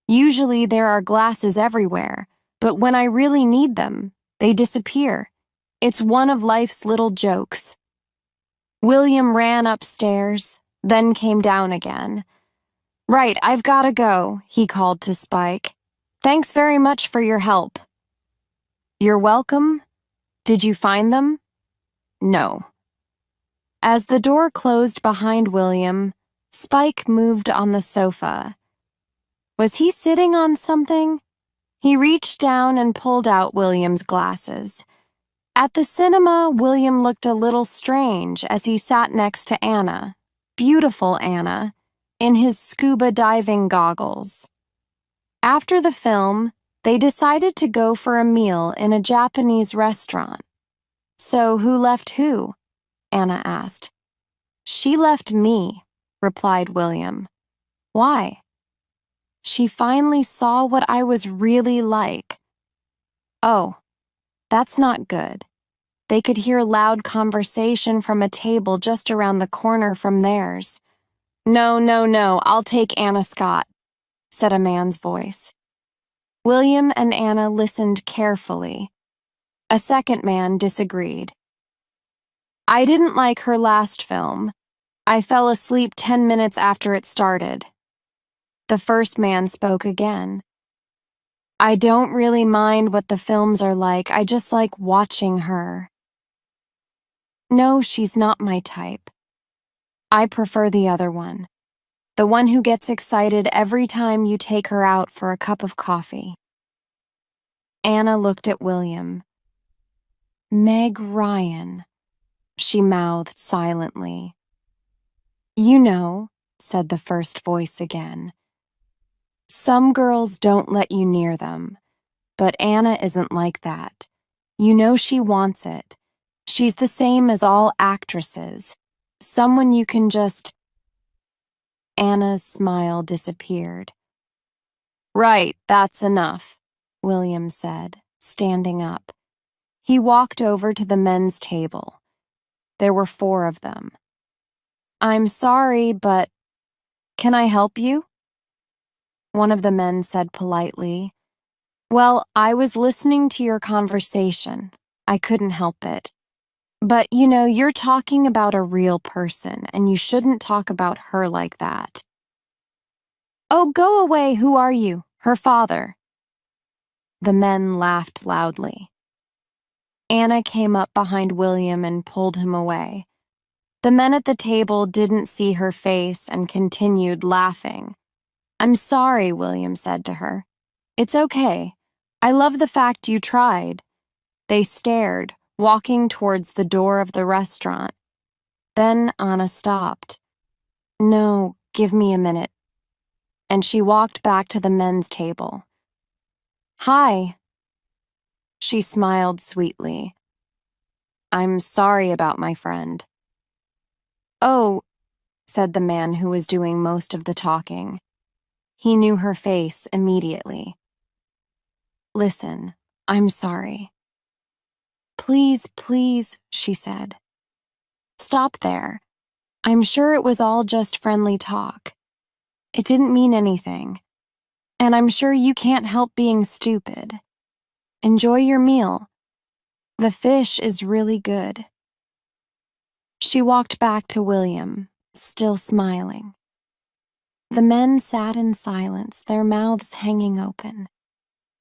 Usually there are glasses everywhere, but when I really need them, they disappear. It's one of life's little jokes." William ran upstairs, then came down again. "Right, I've gotta go," he called to Spike. "Thanks very much for your help." "You're welcome. Did you find them?" "No." As the door closed behind William, Spike moved on the sofa. Was he sitting on something? He reached down and pulled out William's glasses. At the cinema, William looked a little strange as he sat next to Anna, beautiful Anna, in his scuba diving goggles. After the film, they decided to go for a meal in a Japanese restaurant. "So who left who?" Anna asked. "She left me," replied William. "Why?" She finally saw what I was really like. Oh, that's not good. They could hear loud conversation from a table just around the corner from theirs. No, no, no, I'll take Anna Scott, said a man's voice. William and Anna listened carefully. A second man disagreed. I didn't like her last film. I fell asleep 10 minutes after it started. The first man spoke again. I don't really mind what the films are like, I just like watching her. No, she's not my type. I prefer the other one. The one who gets excited every time you take her out for a cup of coffee. Anna looked at William. Meg Ryan, she mouthed silently. You know, said the first voice again. Some girls don't let you near them, but Anna isn't like that. You know she wants it. She's the same as all actresses. Someone you can just... Anna's smile disappeared. Right, that's enough, William said, standing up. He walked over to the men's table. There were 4 of them. I'm sorry, but can I help you? One of the men said politely, Well, I was listening to your conversation. I couldn't help it. But, you know, you're talking about a real person, and you shouldn't talk about her like that. Oh, go away, who are you? Her father. The men laughed loudly. Anna came up behind William and pulled him away. The men at the table didn't see her face and continued laughing. I'm sorry, William said to her. It's okay. I love the fact you tried. They stared, walking towards the door of the restaurant. Then Anna stopped. No, give me a minute. And she walked back to the men's table. Hi. She smiled sweetly. I'm sorry about my friend. Oh, said the man who was doing most of the talking. He knew her face immediately. Listen, I'm sorry. Please, please, she said. Stop there. I'm sure it was all just friendly talk. It didn't mean anything. And I'm sure you can't help being stupid. Enjoy your meal. The fish is really good. She walked back to William, still smiling. The men sat in silence, their mouths hanging open.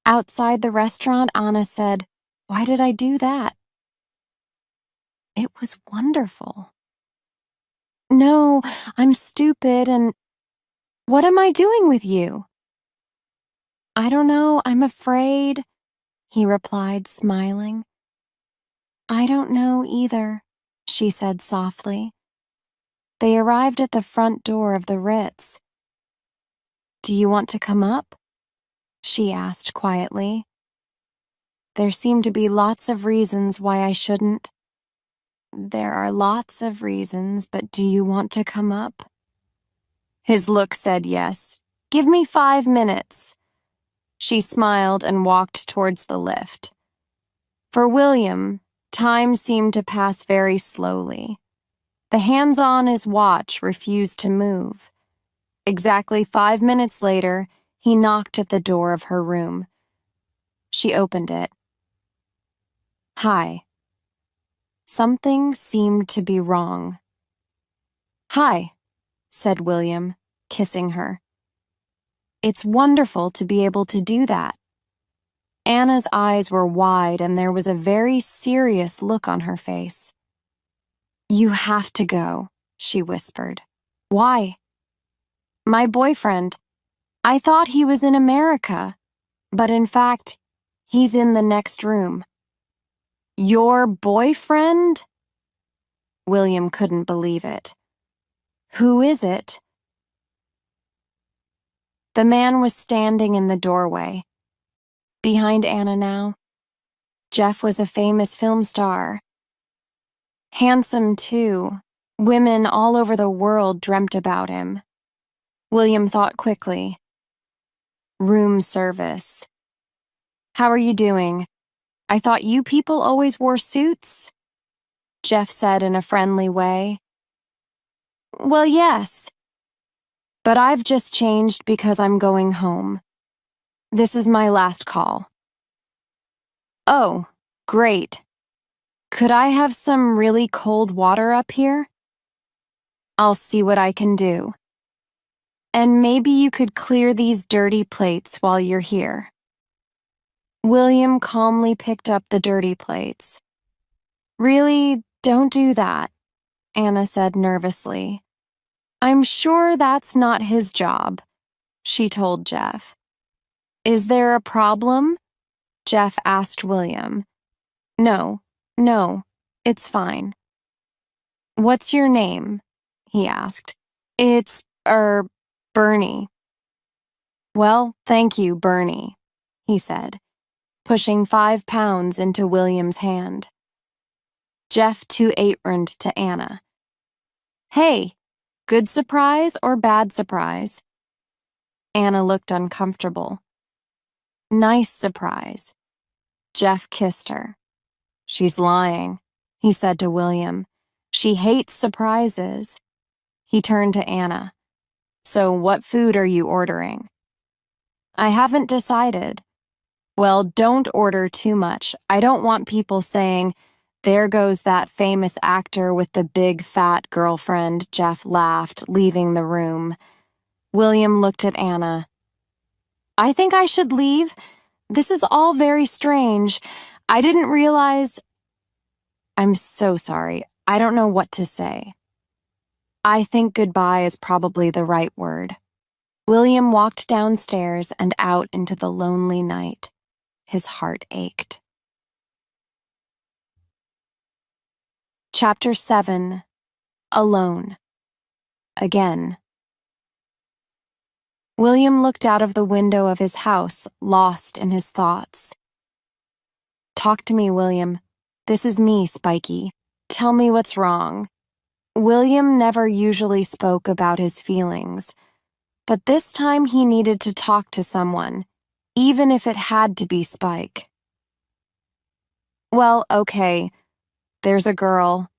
Outside the restaurant, Anna said, Why did I do that? It was wonderful. No, I'm stupid and... What am I doing with you? I don't know, I'm afraid, he replied, smiling. I don't know either, she said softly. They arrived at the front door of the Ritz. Do you want to come up? She asked quietly. There seem to be lots of reasons why I shouldn't. There are lots of reasons, but do you want to come up? His look said yes. Give me 5 minutes. She smiled and walked towards the lift. For William, time seemed to pass very slowly. The hands on his watch refused to move. Exactly 5 minutes later, he knocked at the door of her room. She opened it. Hi. Something seemed to be wrong. Hi, said William, kissing her. It's wonderful to be able to do that. Anna's eyes were wide and there was a very serious look on her face. You have to go, she whispered. Why? My boyfriend. I thought he was in America, but in fact, he's in the next room. Your boyfriend? William couldn't believe it. Who is it? The man was standing in the doorway. Behind Anna now. Jeff was a famous film star. Handsome, too. Women all over the world dreamt about him. William thought quickly. Room service. How are you doing? I thought you people always wore suits, Jeff said in a friendly way. Well, yes. But I've just changed because I'm going home. This is my last call. Oh, great. Could I have some really cold water up here? I'll see what I can do. And maybe you could clear these dirty plates while you're here. William calmly picked up the dirty plates. Really, don't do that, Anna said nervously. I'm sure that's not his job, she told Jeff. Is there a problem? Jeff asked William. No, it's fine. What's your name? He asked. It's, Bernie. Well, thank you, Bernie, he said, pushing 5 pounds into William's hand. Jeff two-aproned to Anna. Hey, good surprise or bad surprise? Anna looked uncomfortable. Nice surprise. Jeff kissed her. She's lying, he said to William. She hates surprises. He turned to Anna. So what food are you ordering? I haven't decided. Well, don't order too much. I don't want people saying, there goes that famous actor with the big fat girlfriend. Jeff laughed, leaving the room. William looked at Anna. I think I should leave. This is all very strange. I didn't realize... I'm so sorry. I don't know what to say. I think goodbye is probably the right word. William walked downstairs and out into the lonely night. His heart ached. Chapter 7. Alone. Again. William looked out of the window of his house, lost in his thoughts. Talk to me, William. This is me, Spiky. Tell me what's wrong. William never usually spoke about his feelings, but this time he needed to talk to someone, even if it had to be Spike. Well, okay, there's a girl,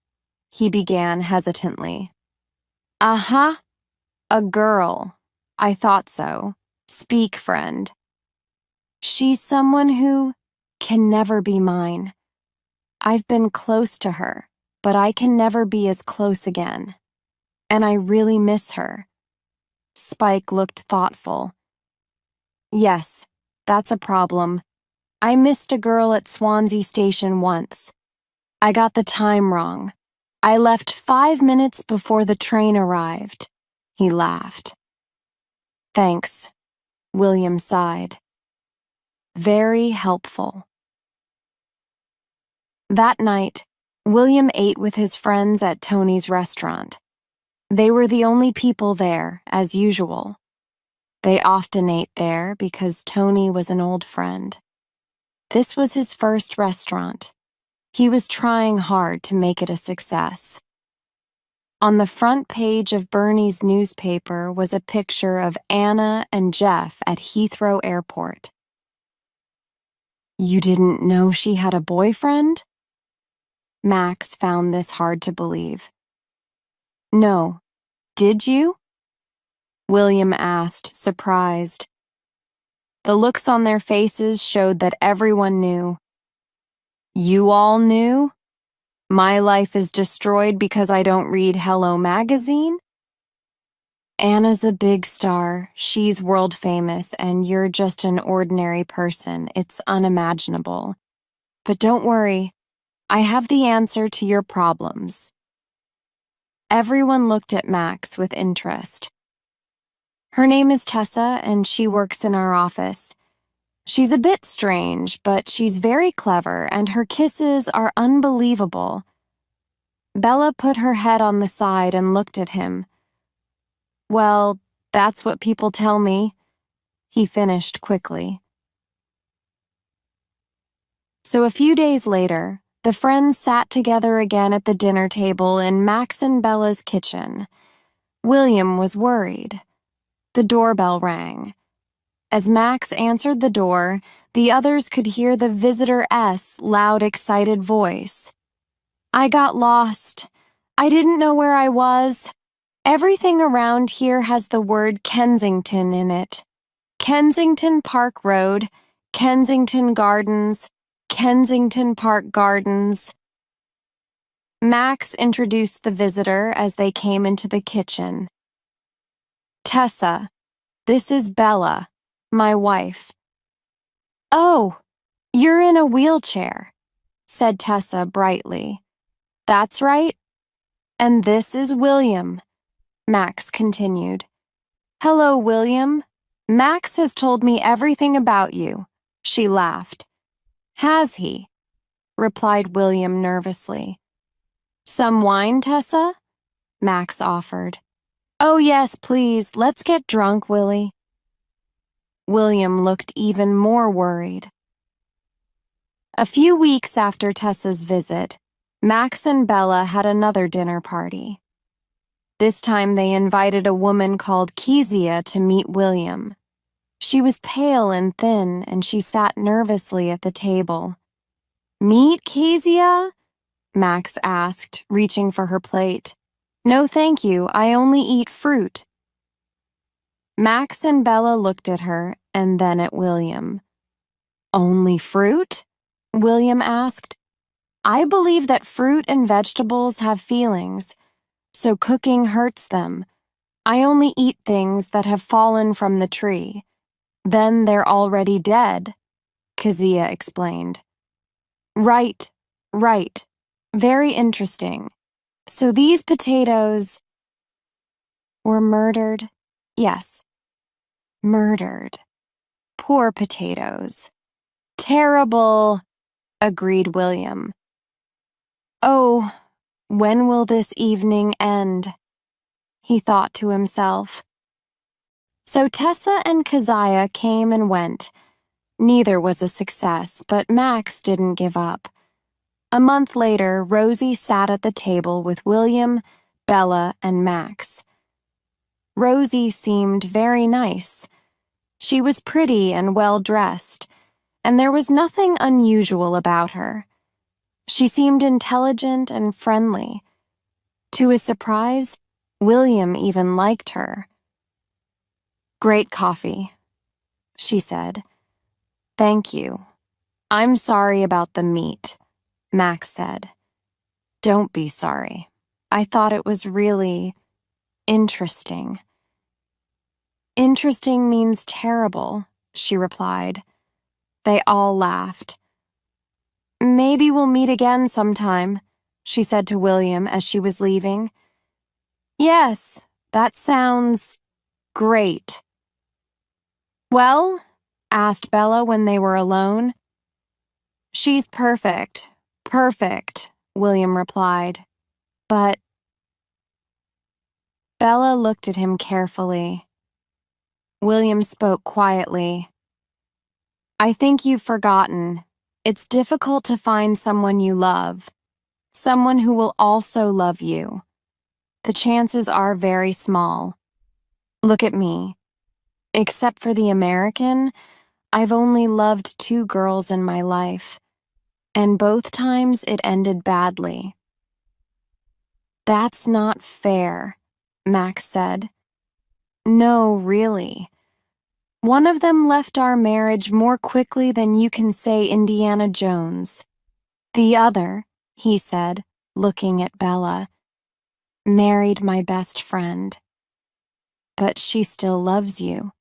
he began hesitantly. Uh-huh, a girl. I thought so. Speak, friend. She's someone who can never be mine. I've been close to her, but I can never be as close again. And I really miss her. Spike looked thoughtful. Yes, that's a problem. I missed a girl at Swansea Station once. I got the time wrong. I left 5 minutes before the train arrived. He laughed. Thanks, William sighed. Very helpful. That night, William ate with his friends at Tony's restaurant. They were the only people there, as usual. They often ate there because Tony was an old friend. This was his first restaurant. He was trying hard to make it a success. On the front page of Bernie's newspaper was a picture of Anna and Jeff at Heathrow Airport. You didn't know she had a boyfriend? Max found this hard to believe. No. Did you? William asked, surprised. The looks on their faces showed that everyone knew. You all knew? My life is destroyed because I don't read Hello Magazine? Anna's a big star, she's world famous, and you're just an ordinary person. It's unimaginable. But don't worry, I have the answer to your problems. Everyone looked at Max with interest. Her name is Tessa, and she works in our office. She's a bit strange, but she's very clever, and her kisses are unbelievable. Bella put her head on the side and looked at him. Well, that's what people tell me, he finished quickly. So a few days later, the friends sat together again at the dinner table in Max and Bella's kitchen. William was worried. The doorbell rang. As Max answered the door, the others could hear the visitor's loud, excited voice. I got lost. I didn't know where I was. Everything around here has the word Kensington in it. Kensington Park Road, Kensington Gardens, Kensington Park Gardens. Max introduced the visitor as they came into the kitchen. Tessa, this is Bella, my wife. Oh, you're in a wheelchair, said Tessa brightly. That's right. And this is William, Max continued. Hello, William. Max has told me everything about you, she laughed. Has he? Replied William nervously. Some wine, Tessa? Max offered. Oh, yes, please. Let's get drunk, Willie. William looked even more worried. A few weeks after Tessa's visit, Max and Bella had another dinner party. This time they invited a woman called Kezia to meet William. She was pale and thin, and she sat nervously at the table. Meet Kezia? Max asked, reaching for her plate. No, thank you. I only eat fruit. Max and Bella looked at her and then at William. Only fruit? William asked. I believe that fruit and vegetables have feelings, so cooking hurts them. I only eat things that have fallen from the tree. Then they're already dead, Kezia explained. Right. Very interesting. So these potatoes were murdered? Yes. Murdered. Poor potatoes. Terrible, agreed William. Oh, when will this evening end? He thought to himself. So Tessa and Keziah came and went. Neither was a success, but Max didn't give up. A month later, Rosie sat at the table with William, Bella, and Max. Rosie seemed very nice. She was pretty and well-dressed, and there was nothing unusual about her. She seemed intelligent and friendly. To his surprise, William even liked her. Great coffee, she said. Thank you. I'm sorry about the meat, Max said. Don't be sorry. I thought it was really interesting. Interesting means terrible, she replied. They all laughed. Maybe we'll meet again sometime, she said to William as she was leaving. Yes, that sounds great. Well, asked Bella when they were alone. She's perfect, William replied. But Bella looked at him carefully. William spoke quietly. I think you've forgotten. It's difficult to find someone you love, someone who will also love you. The chances are very small. Look at me. Except for the American, I've only loved 2 girls in my life, and both times it ended badly. That's not fair, Max said. No, really. One of them left our marriage more quickly than you can say Indiana Jones. The other, he said, looking at Bella, married my best friend. But she still loves you.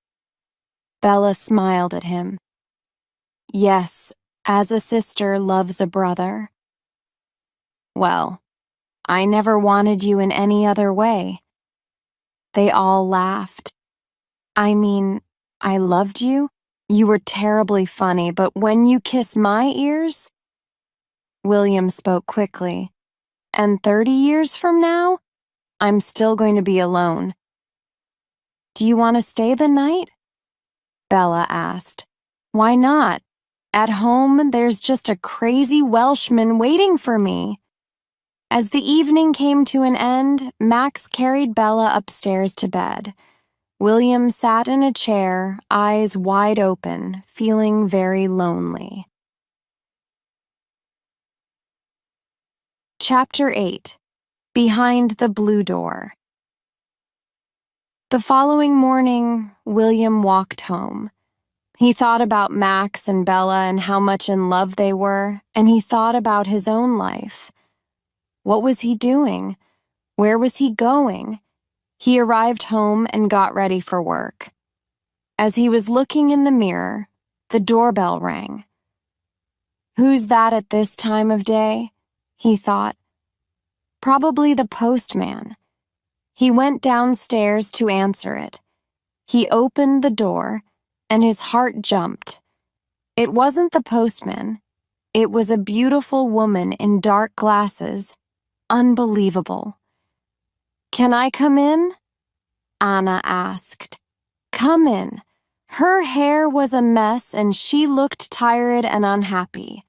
Bella smiled at him. Yes, as a sister loves a brother. Well, I never wanted you in any other way. They all laughed. I mean, I loved you. You were terribly funny, but when you kiss my ears... William spoke quickly. And 30 years from now, I'm still going to be alone. Do you want to stay the night? Bella asked. Why not? At home, there's just a crazy Welshman waiting for me. As the evening came to an end, Max carried Bella upstairs to bed. William sat in a chair, eyes wide open, feeling very lonely. Chapter 8. Behind the Blue Door. The following morning, William walked home. He thought about Max and Bella and how much in love they were, and he thought about his own life. What was he doing? Where was he going? He arrived home and got ready for work. As he was looking in the mirror, the doorbell rang. Who's that at this time of day? He thought. Probably the postman. He went downstairs to answer it. He opened the door, and his heart jumped. It wasn't the postman. It was a beautiful woman in dark glasses. Unbelievable. "Can I come in?" Anna asked. "Come in." Her hair was a mess and she looked tired and unhappy.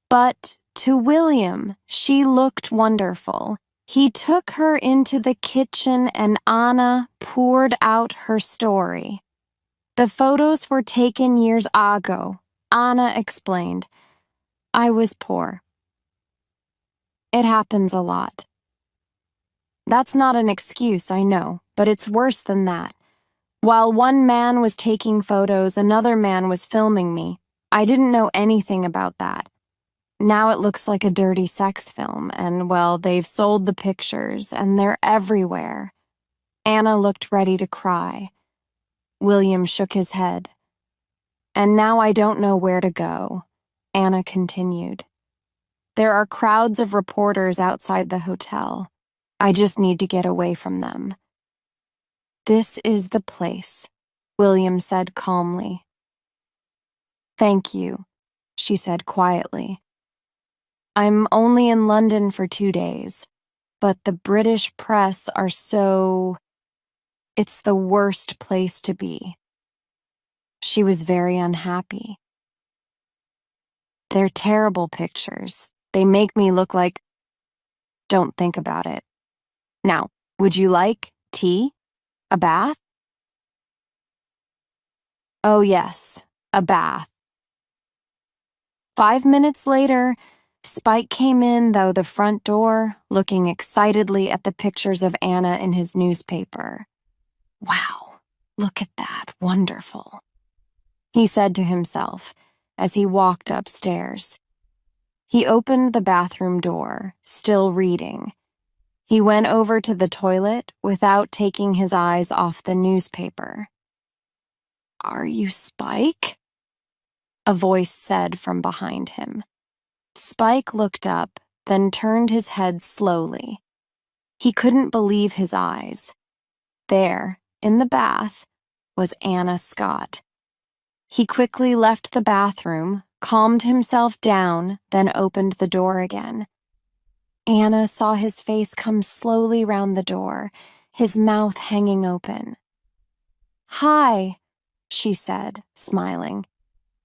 But to William, she looked wonderful. He took her into the kitchen and Anna poured out her story. "The photos were taken years ago," Anna explained. "I was poor. It happens a lot." "That's not an excuse, I know, but it's worse than that. While one man was taking photos, another man was filming me. I didn't know anything about that. Now it looks like a dirty sex film, and, well, they've sold the pictures, and they're everywhere." Anna looked ready to cry. William shook his head. "And now I don't know where to go," Anna continued. "There are crowds of reporters outside the hotel. I just need to get away from them." "This is the place," William said calmly. "Thank you," she said quietly. "I'm only in London for 2 days, but the British press are so... It's the worst place to be." She was very unhappy. "They're terrible pictures. They make me look like... Don't think about it. Now, would you like tea? A bath?" "Oh yes, a bath." 5 minutes later, Spike came in though the front door, looking excitedly at the pictures of Anna in his newspaper. "Wow, look at that, wonderful," he said to himself as he walked upstairs. He opened the bathroom door, still reading. He went over to the toilet without taking his eyes off the newspaper. "Are you Spike?" a voice said from behind him. Spike looked up, then turned his head slowly. He couldn't believe his eyes. There, in the bath, was Anna Scott. He quickly left the bathroom, calmed himself down, then opened the door again. Anna saw his face come slowly round the door, his mouth hanging open. "Hi," she said, smiling.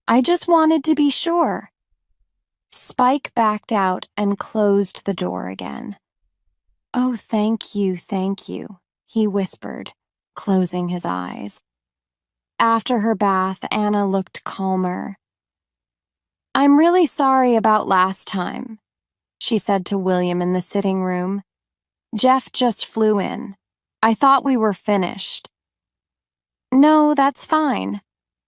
"I just wanted to be sure." Spike backed out and closed the door again. "Oh, thank you," he whispered, closing his eyes. After her bath, Anna looked calmer. "I'm really sorry about last time," she said to William in the sitting room. "Jeff just flew in. I thought we were finished." "No, that's fine.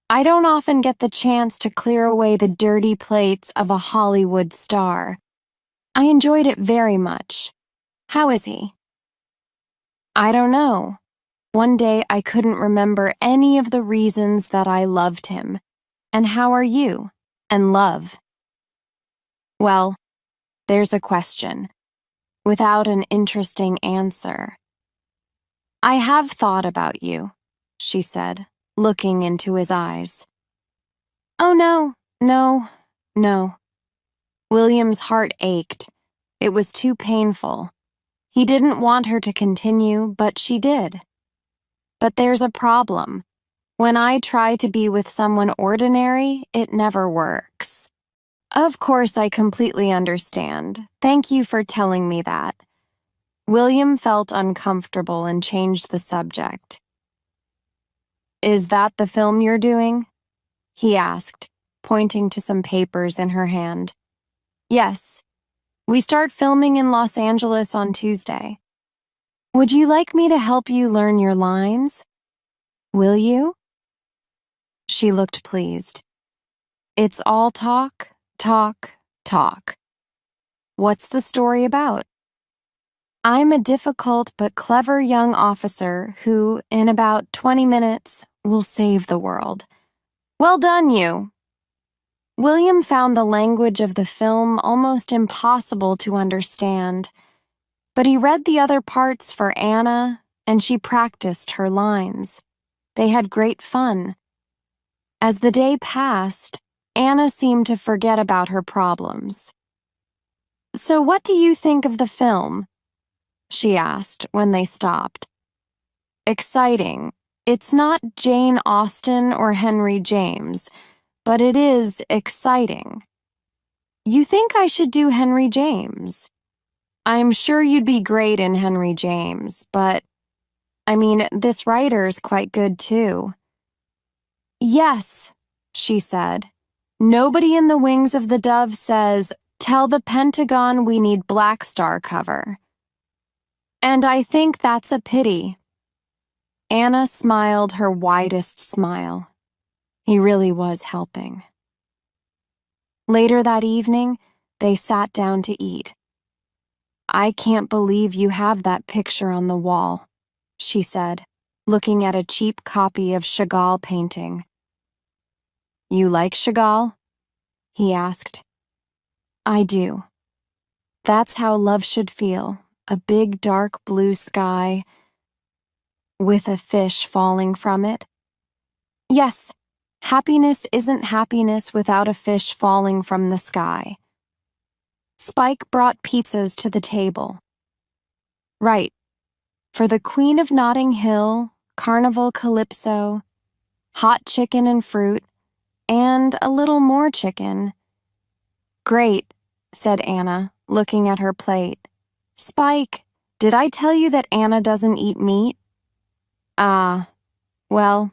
I don't often get the chance to clear away the dirty plates of a Hollywood star. I enjoyed it very much. How is he?" "I don't know. One day I couldn't remember any of the reasons that I loved him. And how are you? And love?" "Well, there's a question, without an interesting answer." "I have thought about you," she said, looking into his eyes. "Oh, no. William's heart ached. It was too painful. He didn't want her to continue, but she did. But there's a problem. When I try to be with someone ordinary, it never works." "Of course, I completely understand. Thank you for telling me that." William felt uncomfortable and changed the subject. Is that the film you're doing? He asked, pointing to some papers in her hand. Yes. We start filming in Los Angeles on Tuesday. Would you like me to help you learn your lines? Will you? She looked pleased. It's all talk, talk, talk. What's the story about? I'm a difficult but clever young officer who, in about 20 minutes, will save the world. Well done, you. William found the language of the film almost impossible to understand, but he read the other parts for Anna, and she practiced her lines. They had great fun. As the day passed, Anna seemed to forget about her problems. So what do you think of the film? She asked when they stopped. Exciting. It's not Jane Austen or Henry James, but it is exciting. You think I should do Henry James? I'm sure you'd be great in Henry James, but, this writer's quite good too. Yes, she said. Nobody in the Wings of the Dove says, tell the Pentagon we need Black Star cover. And I think that's a pity. Anna smiled her widest smile. He really was helping. Later that evening, they sat down to eat. I can't believe you have that picture on the wall, she said, looking at a cheap copy of Chagall painting. You like Chagall? He asked. I do. That's how love should feel, a big dark blue sky with a fish falling from it. Yes, happiness isn't happiness without a fish falling from the sky. Spike brought pizzas to the table. Right. For the Queen of Notting Hill, Carnival Calypso, hot chicken and fruit, and a little more chicken. Great, said Anna, looking at her plate. Spike, did I tell you that Anna doesn't eat meat? Well,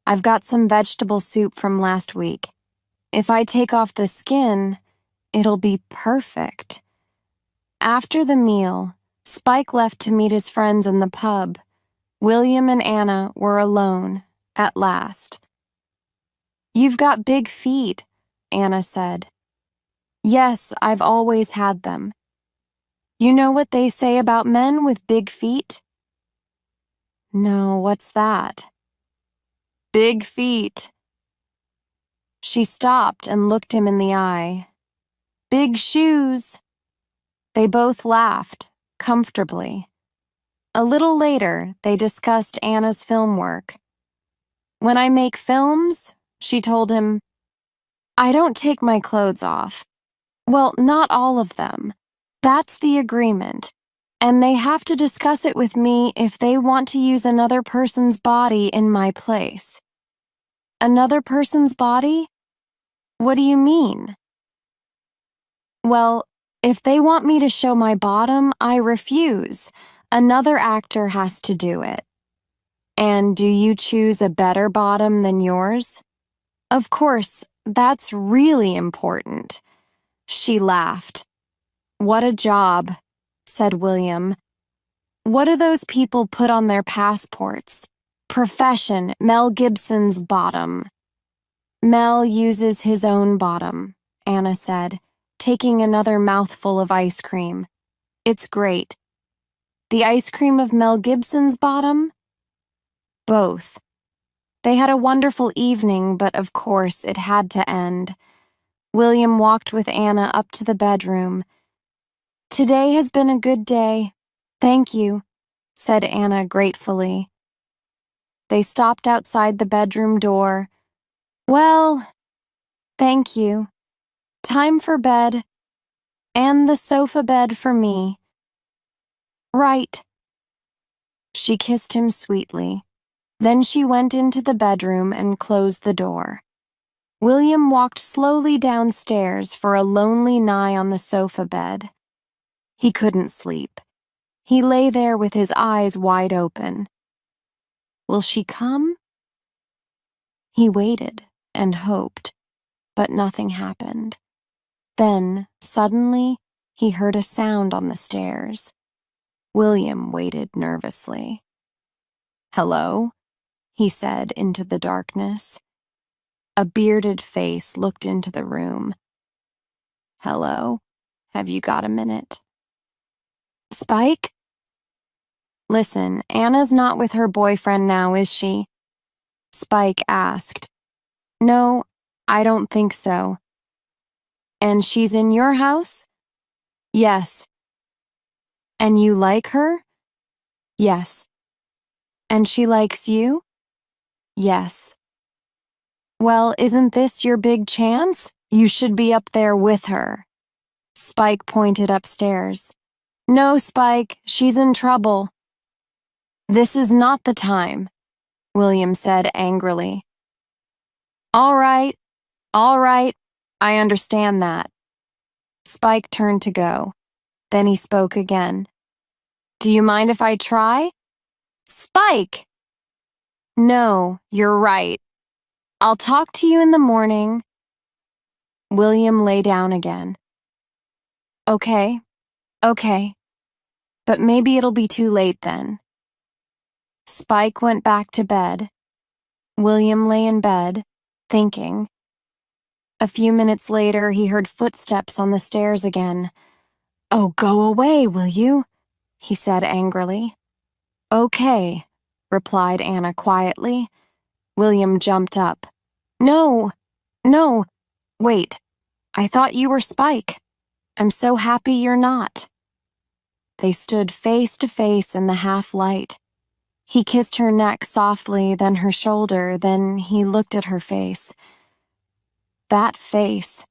I've got some vegetable soup from last week. If I take off the skin, it'll be perfect. After the meal, Spike left to meet his friends in the pub. William and Anna were alone, at last. You've got big feet, Anna said. Yes, I've always had them. You know what they say about men with big feet? No, what's that? Big feet. She stopped and looked him in the eye. Big shoes. They both laughed, comfortably. A little later, they discussed Anna's film work. When I make films, she told him, I don't take my clothes off. Well, not all of them. That's the agreement. And they have to discuss it with me if they want to use another person's body in my place. Another person's body? What do you mean? Well, if they want me to show my bottom, I refuse. Another actor has to do it. And do you choose a better bottom than yours? Of course, that's really important. She laughed. What a job, said William. What do those people put on their passports? Profession, Mel Gibson's bottom. Mel uses his own bottom, Anna said, taking another mouthful of ice cream. It's great. The ice cream of Mel Gibson's bottom? Both. They had a wonderful evening, but of course it had to end. William walked with Anna up to the bedroom. Today has been a good day. Thank you, said Anna gratefully. They stopped outside the bedroom door. Well, thank you. Time for bed. And the sofa bed for me. Right. She kissed him sweetly. Then she went into the bedroom and closed the door. William walked slowly downstairs for a lonely nigh on the sofa bed. He couldn't sleep. He lay there with his eyes wide open. Will she come? He waited and hoped, but nothing happened. Then, suddenly, he heard a sound on the stairs. William waited nervously. "Hello?" he said into the darkness. A bearded face looked into the room. "Hello? Have you got a minute?" "Spike?" "Listen, Anna's not with her boyfriend now, is she?" Spike asked. "No, I don't think so." "And she's in your house?" "Yes." "And you like her?" "Yes." "And she likes you?" "Yes." "Well, isn't this your big chance? You should be up there with her." Spike pointed upstairs. "No, Spike, she's in trouble." "This is not the time," William said angrily. All right, I understand that." Spike turned to go. Then he spoke again. "Do you mind if I try?" "Spike!" "No, you're right. I'll talk to you in the morning." William lay down again. Okay. But maybe it'll be too late then." Spike went back to bed. William lay in bed, thinking. A few minutes later, he heard footsteps on the stairs again. "Oh, go away, will you?" he said angrily. "Okay," replied Anna quietly. William jumped up. No, wait. I thought you were Spike. I'm so happy you're not." They stood face to face in the half-light. He kissed her neck softly, then her shoulder, then he looked at her face. That face.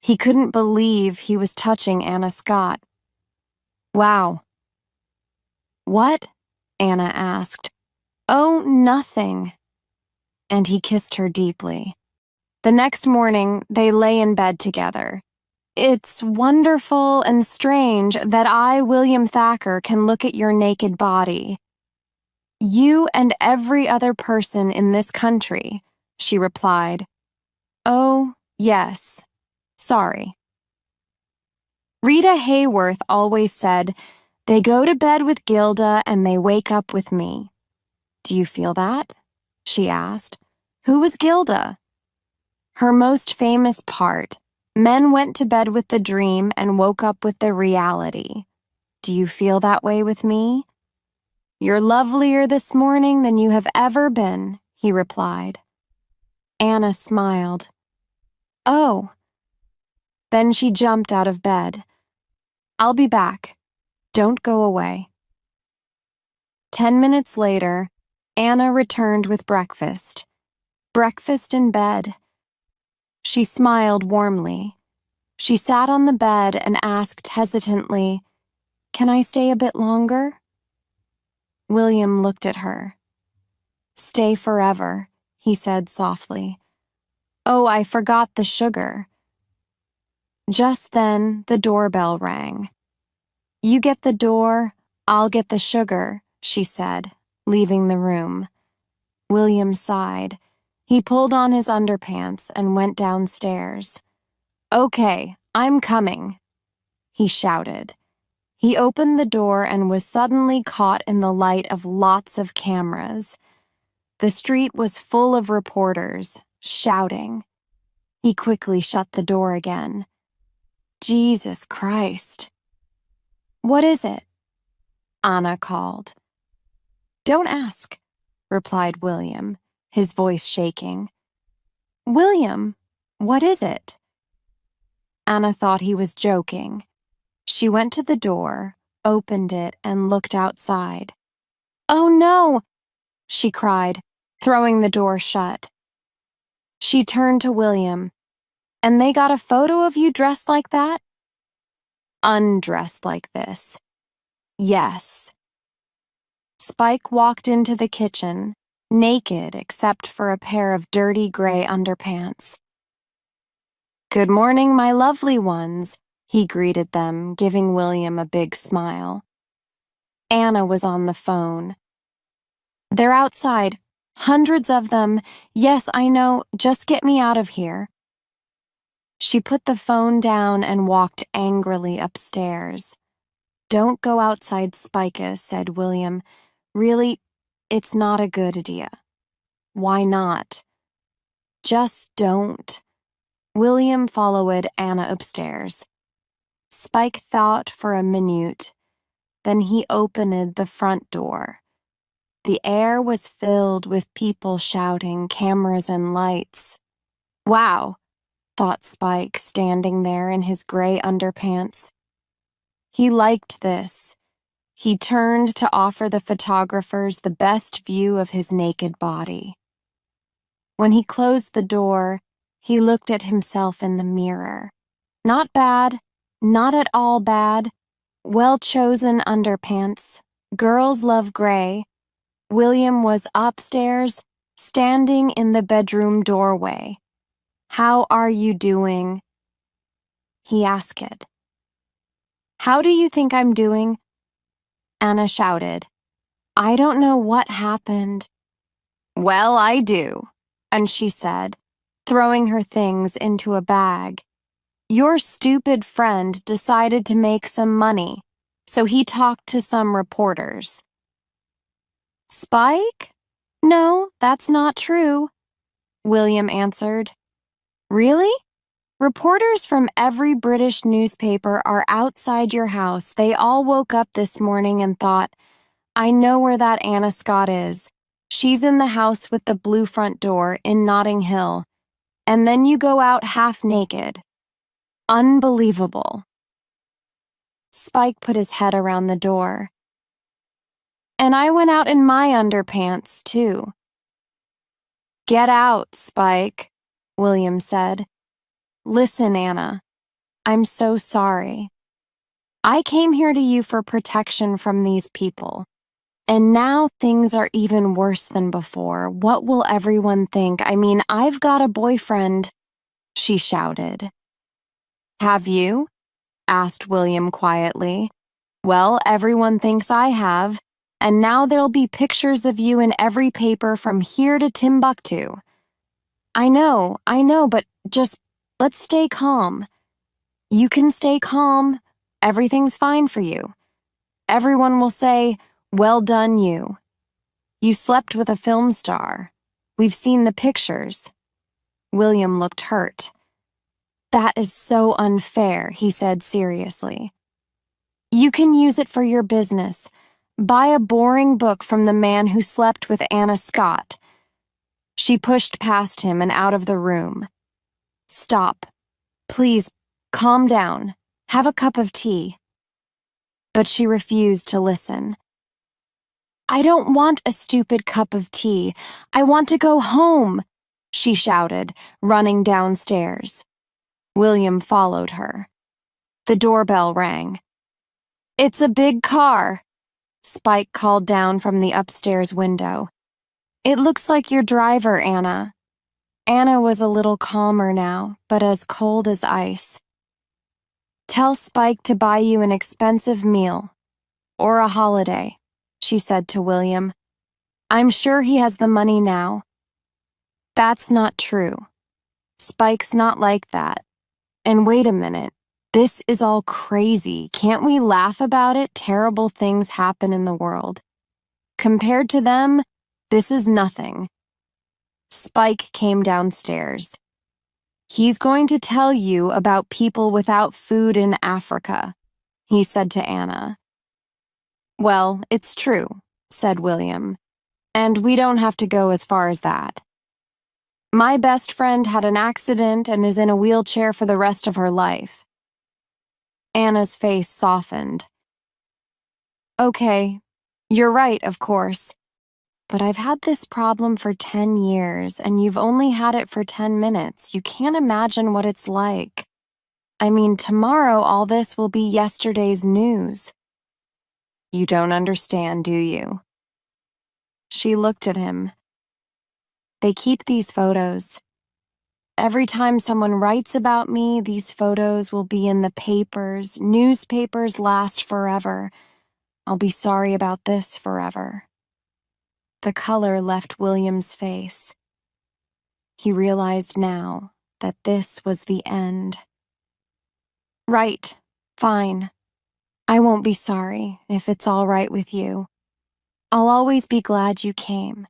He couldn't believe he was touching Anna Scott. "Wow." "What?" Anna asked. "Oh, nothing." And he kissed her deeply. The next morning, they lay in bed together. "It's wonderful and strange that I, William Thacker, can look at your naked body." "You and every other person in this country," she replied. "Oh, yes. Sorry." Rita Hayworth always said, "They go to bed with Gilda and they wake up with me." "Do you feel that?" she asked. "Who was Gilda?" "Her most famous part. Men went to bed with the dream and woke up with the reality. Do you feel that way with me?" "You're lovelier this morning than you have ever been," he replied. Anna smiled. "Oh." Then she jumped out of bed. "I'll be back. Don't go away." 10 minutes later, Anna returned with breakfast. Breakfast in bed. She smiled warmly. She sat on the bed and asked hesitantly, "Can I stay a bit longer?" William looked at her. "Stay forever," he said softly. "Oh, I forgot the sugar." Just then, the doorbell rang. "You get the door, I'll get the sugar," she said, leaving the room. William sighed. He pulled on his underpants and went downstairs. "Okay, I'm coming," he shouted. He opened the door and was suddenly caught in the light of lots of cameras. The street was full of reporters, shouting. He quickly shut the door again. Jesus Christ. "What is it?" Anna called. "Don't ask," replied William, his voice shaking. "William, what is it?" Anna thought he was joking. She went to the door, opened it, and looked outside. "Oh no!" she cried, throwing the door shut. She turned to William. "And they got a photo of you dressed like that?" "Undressed like this." "Yes." Spike walked into the kitchen, naked except for a pair of dirty gray underpants. "Good morning, my lovely ones," he greeted them, giving William a big smile. Anna was on the phone. "They're outside. Hundreds of them. Yes, I know. Just get me out of here. She put the phone down and walked angrily upstairs. Don't go outside, Spica, said William. Really, it's not a good idea. Why not? Just don't. William followed Anna upstairs. Spike thought for a minute. Then he opened the front door. The air was filled with people shouting, cameras and lights. Wow, thought Spike, standing there in his gray underpants. He liked this. He turned to offer the photographers the best view of his naked body. When he closed the door, he looked at himself in the mirror. Not bad, not at all bad. Well-chosen underpants. Girls love gray. William was upstairs, standing in the bedroom doorway. How are you doing? He asked. How do you think I'm doing? Anna shouted. I don't know what happened. Well, I do, and she said, throwing her things into a bag. Your stupid friend decided to make some money, so he talked to some reporters. Spike? No, that's not true, William answered. Really? Reporters from every British newspaper are outside your house. They all woke up this morning and thought, I know where that Anna Scott is. She's in the house with the blue front door in Notting Hill. And then you go out half naked. Unbelievable. Spike put his head around the door. And I went out in my underpants, too. Get out, Spike, William said. Listen, Anna, I'm so sorry. I came here to you for protection from these people. And now things are even worse than before. What will everyone think? I mean, I've got a boyfriend, she shouted. Have you? Asked William quietly. Well, everyone thinks I have, and now there'll be pictures of you in every paper from here to Timbuktu. I know, but just let's stay calm. You can stay calm. Everything's fine for you. Everyone will say, well done, you. You slept with a film star. We've seen the pictures. William looked hurt. That is so unfair, he said seriously. You can use it for your business. Buy a boring book from the man who slept with Anna Scott. She pushed past him and out of the room. Stop. Please, calm down. Have a cup of tea. But she refused to listen. I don't want a stupid cup of tea. I want to go home, she shouted, running downstairs. William followed her. The doorbell rang. It's a big car, Spike called down from the upstairs window. It looks like your driver, Anna. Anna was a little calmer now, but as cold as ice. Tell Spike to buy you an expensive meal, or a holiday, she said to William. I'm sure he has the money now. That's not true. Spike's not like that. And wait a minute, this is all crazy. Can't we laugh about it? Terrible things happen in the world. Compared to them, this is nothing. Spike came downstairs. He's going to tell you about people without food in Africa, he said to Anna. Well, it's true, said William, and we don't have to go as far as that. My best friend had an accident and is in a wheelchair for the rest of her life. Anna's face softened. Okay, you're right, of course. But I've had this problem for 10 years, and you've only had it for 10 minutes. You can't imagine what it's like. I mean, tomorrow all this will be yesterday's news. You don't understand, do you? She looked at him. They keep these photos. Every time someone writes about me, these photos will be in the papers. Newspapers last forever. I'll be sorry about this forever. The color left William's face. He realized now that this was the end. Right, fine. I won't be sorry if it's all right with you. I'll always be glad you came.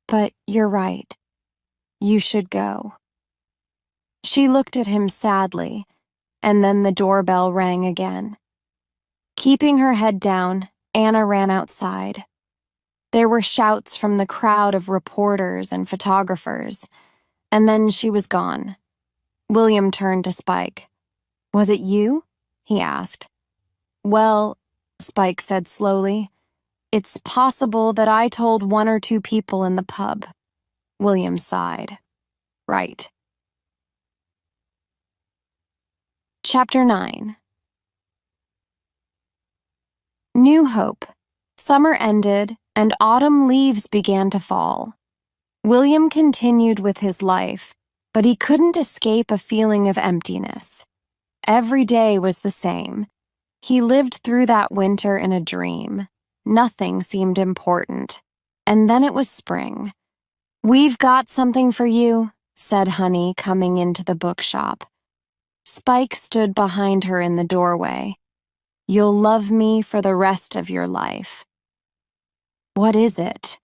But you're right. You should go. She looked at him sadly, and then the doorbell rang again. Keeping her head down, Anna ran outside. There were shouts from the crowd of reporters and photographers, and then she was gone. William turned to Spike. Was it you? He asked. Well, Spike said slowly, it's possible that I told 1 or 2 people in the pub. William sighed. Right. Chapter 9. New Hope. Summer ended, and autumn leaves began to fall. William continued with his life, but he couldn't escape a feeling of emptiness. Every day was the same. He lived through that winter in a dream. Nothing seemed important. And then it was spring. We've got something for you, said Honey, coming into the bookshop. Spike stood behind her in the doorway. You'll love me for the rest of your life. What is it?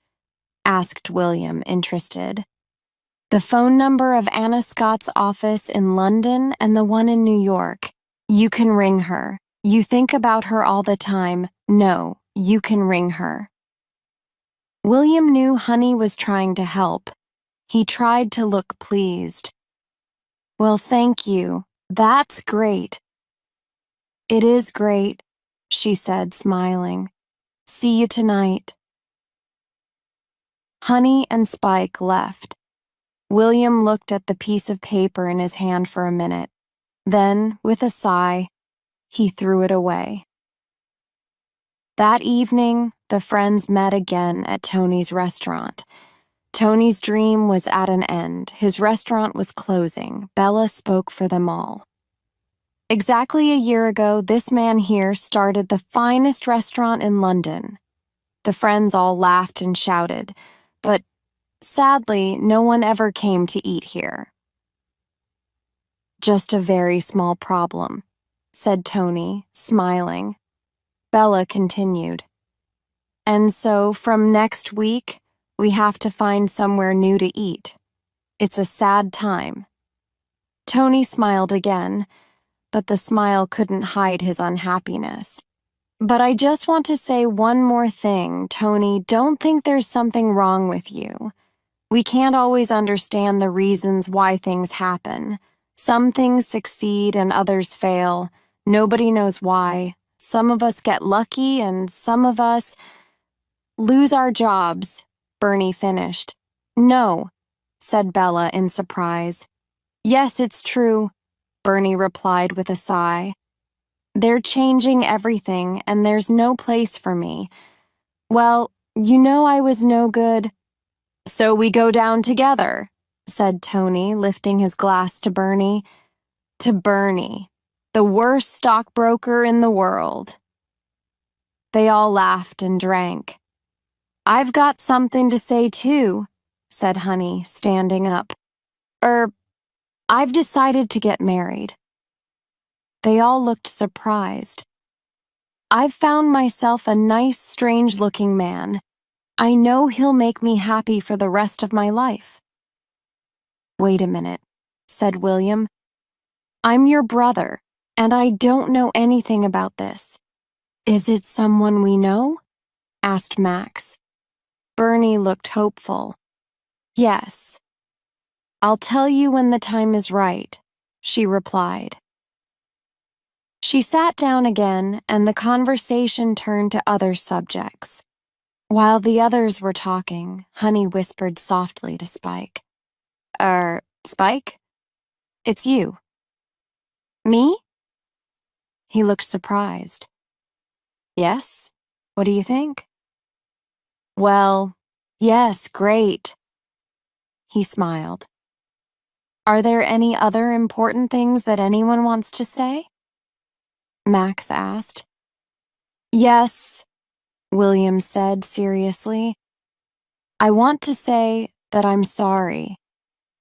Asked William, interested. The phone number of Anna Scott's office in London and the one in New York. You can ring her. You think about her all the time. No, you can ring her. William knew Honey was trying to help. He tried to look pleased. Well, thank you. That's great. It is great, she said, smiling. See you tonight. Honey and Spike left. William looked at the piece of paper in his hand for a minute. Then, with a sigh, he threw it away. That evening, the friends met again at Tony's restaurant. Tony's dream was at an end. His restaurant was closing. Bella spoke for them all. Exactly a year ago, this man here started the finest restaurant in London. The friends all laughed and shouted, but sadly, no one ever came to eat here. Just a very small problem, said Tony, smiling. Bella continued. And so, from next week, we have to find somewhere new to eat. It's a sad time. Tony smiled again, but the smile couldn't hide his unhappiness. But I just want to say one more thing, Tony. Don't think there's something wrong with you. We can't always understand the reasons why things happen. Some things succeed and others fail. Nobody knows why. Some of us get lucky and some of us lose our jobs, Bernie finished. No, said Bella in surprise. Yes, it's true, Bernie replied with a sigh. They're changing everything and there's no place for me. Well, you know I was no good. So we go down together, said Tony, lifting his glass to Bernie. To Bernie, the worst stockbroker in the world. They all laughed and drank. I've got something to say too, said Honey, standing up. I've decided to get married. They all looked surprised. I've found myself a nice, strange-looking man. I know he'll make me happy for the rest of my life. Wait a minute, said William. I'm your brother, and I don't know anything about this. Is it someone we know? Asked Max. Bernie looked hopeful. Yes. I'll tell you when the time is right, she replied. She sat down again, and the conversation turned to other subjects. While the others were talking, Honey whispered softly to Spike. Spike? It's you. Me? He looked surprised. Yes? What do you think? Well, yes, great. He smiled. Are there any other important things that anyone wants to say? Max asked. Yes, William said seriously. I want to say that I'm sorry.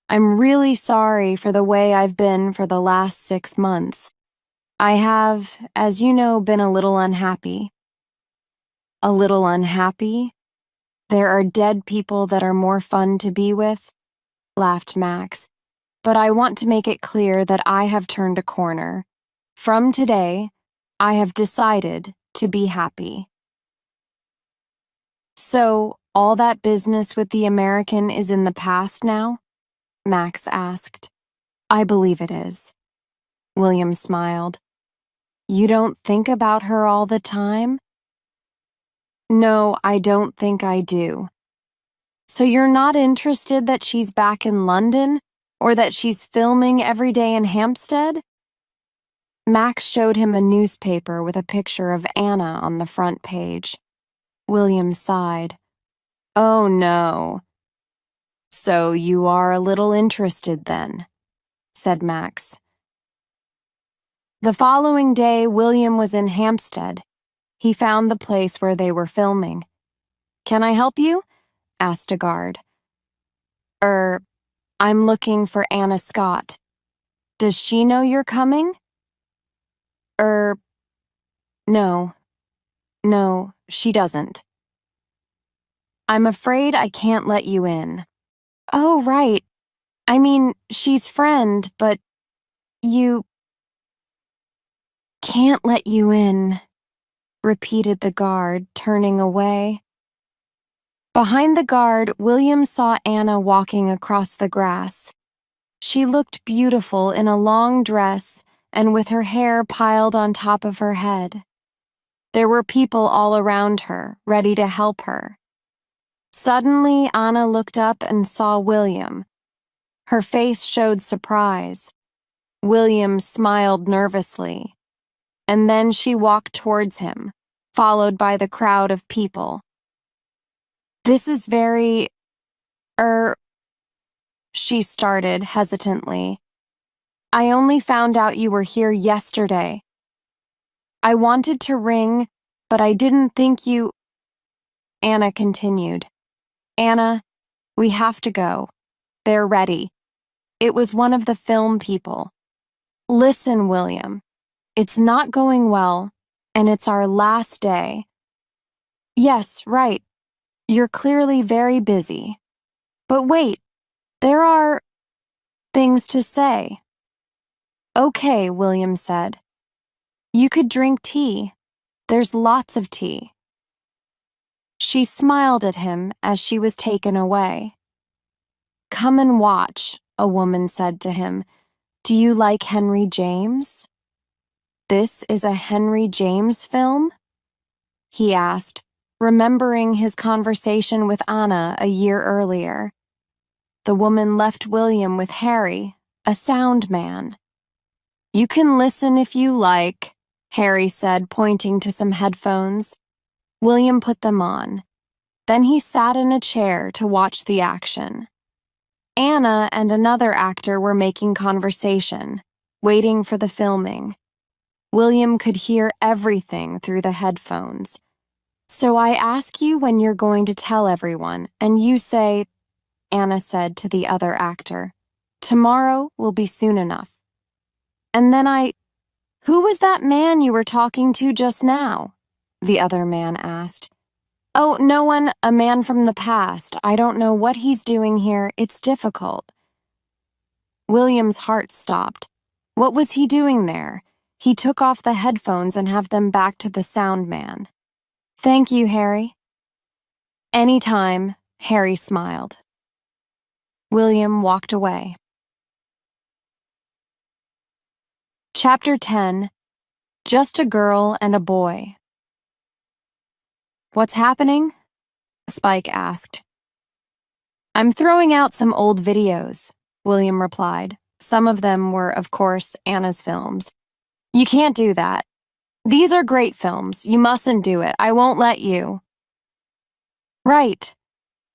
I'm really sorry for the way I've been for the last 6 months. I have, as you know, been a little unhappy. A little unhappy? There are dead people that are more fun to be with, laughed Max. But I want to make it clear that I have turned a corner. From today, I have decided to be happy. So, all that business with the American is in the past now? Max asked. I believe it is. William smiled. You don't think about her all the time? No, I don't think I do. So you're not interested that she's back in London, or that she's filming every day in Hampstead? Max showed him a newspaper with a picture of Anna on the front page. William sighed. Oh, no. So you are a little interested then, said Max. The following day, William was in Hampstead. He found the place where they were filming. Can I help you? Asked a guard. I'm looking for Anna Scott. Does she know you're coming? No. No, she doesn't. I'm afraid I can't let you in. Oh, right. I mean, she's friend, but you can't let you in, repeated the guard, turning away. Behind the guard, William saw Anna walking across the grass. She looked beautiful in a long dress and with her hair piled on top of her head. There were people all around her, ready to help her. Suddenly, Anna looked up and saw William. Her face showed surprise. William smiled nervously. And then she walked towards him, followed by the crowd of people. This is very, she started hesitantly. I only found out you were here yesterday. I wanted to ring, but I didn't think you... Anna continued. Anna, we have to go. They're ready. It was one of the film people. Listen, William. It's not going well, and it's our last day. Yes, right. You're clearly very busy. But wait, there are things to say. Okay, William said. You could drink tea. There's lots of tea. She smiled at him as she was taken away. Come and watch, a woman said to him. Do you like Henry James? This is a Henry James film? He asked, remembering his conversation with Anna a year earlier. The woman left William with Harry, a sound man. You can listen if you like, Harry said, pointing to some headphones. William put them on. Then he sat in a chair to watch the action. Anna and another actor were making conversation, waiting for the filming. William could hear everything through the headphones. So I ask you when you're going to tell everyone, and you say, Anna said to the other actor, tomorrow will be soon enough. And then who was that man you were talking to just now? The other man asked. Oh, no one, a man from the past. I don't know what he's doing here. It's difficult. William's heart stopped. What was he doing there? He took off the headphones and have them back to the sound man. Thank you, Harry. Anytime, Harry smiled. William walked away. Chapter 10. Just a Girl and a Boy. What's happening? Spike asked. I'm throwing out some old videos, William replied. Some of them were, of course, Anna's films. You can't do that. These are great films. You mustn't do it. I won't let you. Right.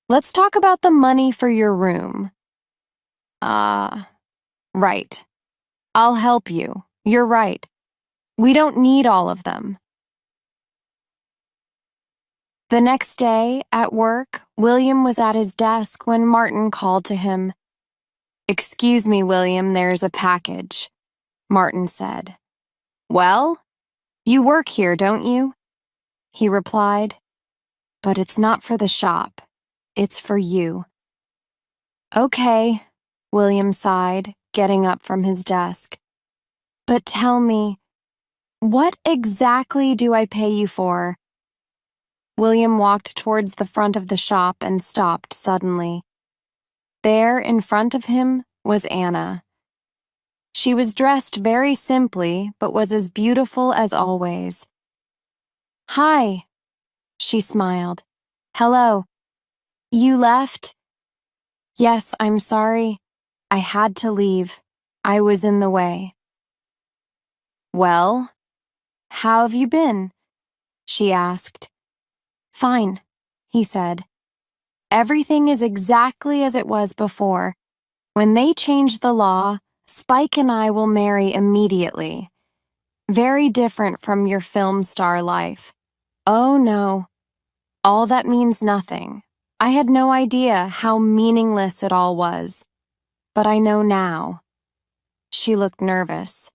Let's talk about the money for your room. Right. I'll help you. You're right. We don't need all of them. The next day, at work, William was at his desk when Martin called to him. "Excuse me, William, there's a package," Martin said. "Well, you work here, don't you?" he replied. "But it's not for the shop. It's for you." "Okay," William sighed, getting up from his desk. "But tell me, what exactly do I pay you for?" William walked towards the front of the shop and stopped suddenly. There, in front of him, was Anna. She was dressed very simply, but was as beautiful as always. "Hi," she smiled. "Hello. You left?" "Yes, I'm sorry. I had to leave. I was in the way." "Well, how have you been?" she asked. "Fine," he said. "Everything is exactly as it was before. When they change the law, Spike and I will marry immediately. Very different from your film star life." "Oh, no. All that means nothing. I had no idea how meaningless it all was. But I know now." She looked nervous.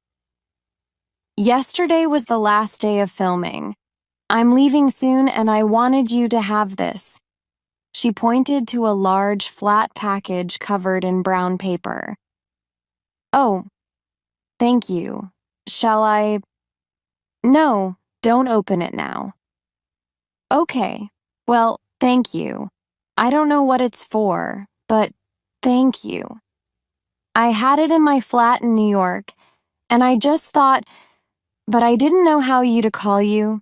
"Yesterday was the last day of filming. I'm leaving soon and I wanted you to have this." She pointed to a large, flat package covered in brown paper. "Oh, thank you. Shall I—" "No, don't open it now." "Okay. Well, thank you. I don't know what it's for, but thank you. I had it in my flat in New York, and I just thought, but I didn't know how to call you."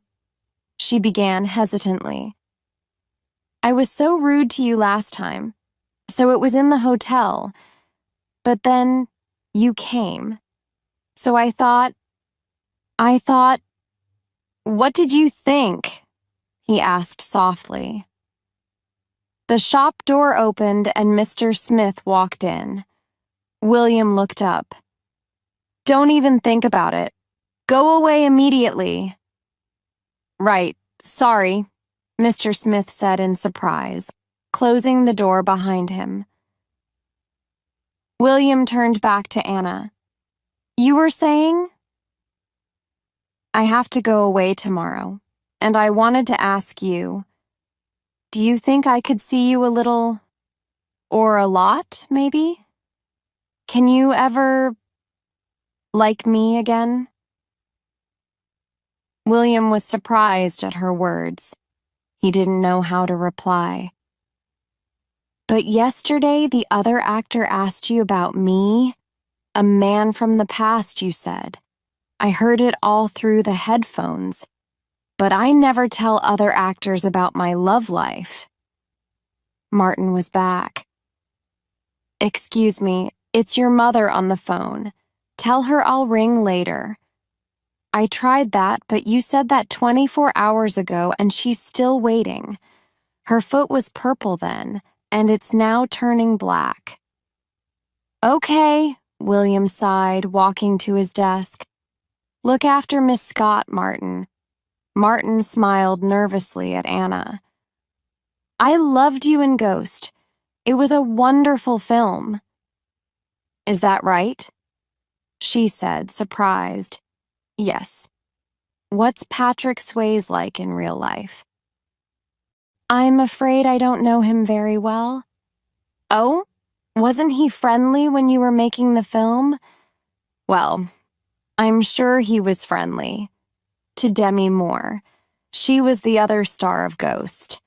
She began hesitantly. "I was so rude to you last time, so it was in the hotel. But then you came. So I thought, what did you think?" he asked softly. The shop door opened and Mr. Smith walked in. William looked up. "Don't even think about it. Go away immediately." "Right, sorry," Mr. Smith said in surprise, closing the door behind him. William turned back to Anna. "You were saying?" "I have to go away tomorrow, and I wanted to ask you, do you think I could see you a little, or a lot, maybe? Can you ever like me again?" William was surprised at her words. He didn't know how to reply. "But yesterday the other actor asked you about me? A man from the past, you said. I heard it all through the headphones. But I never tell other actors about my love life." Martin was back. "Excuse me, it's your mother on the phone. Tell her I'll ring later." "I tried that, but you said that 24 hours ago and she's still waiting. Her foot was purple then, and it's now turning black." "Okay," William sighed, walking to his desk. "Look after Miss Scott, Martin." Martin smiled nervously at Anna. "I loved you in Ghost. It was a wonderful film." "Is that right?" she said, surprised. "Yes." "What's Patrick Swayze like in real life?" "I'm afraid I don't know him very well." "Oh? Wasn't he friendly when you were making the film?" "Well, I'm sure he was friendly. To Demi Moore. She was the other star of Ghost."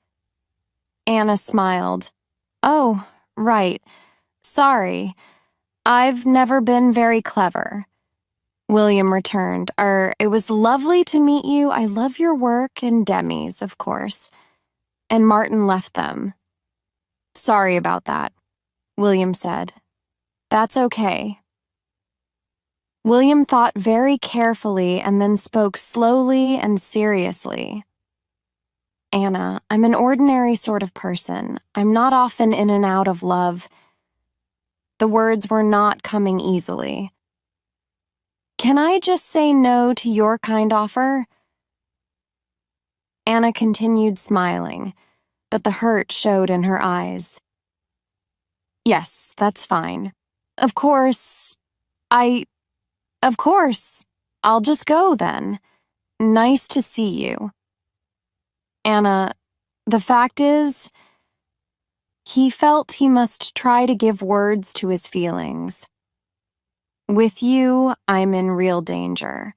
Anna smiled. "Oh, right. Sorry. I've never been very clever." William returned. It was lovely to meet you. I love your work and Demi's, of course." And Martin left them. "Sorry about that," William said. "That's okay." William thought very carefully and then spoke slowly and seriously. "Anna, I'm an ordinary sort of person. I'm not often in and out of love." The words were not coming easily. "Can I just say no to your kind offer?" Anna continued smiling, but the hurt showed in her eyes. Yes, that's fine. Of course, I'll just go then. Nice to see you. Anna, the fact is, he felt he must try to give words to his feelings. With you, I'm in real danger.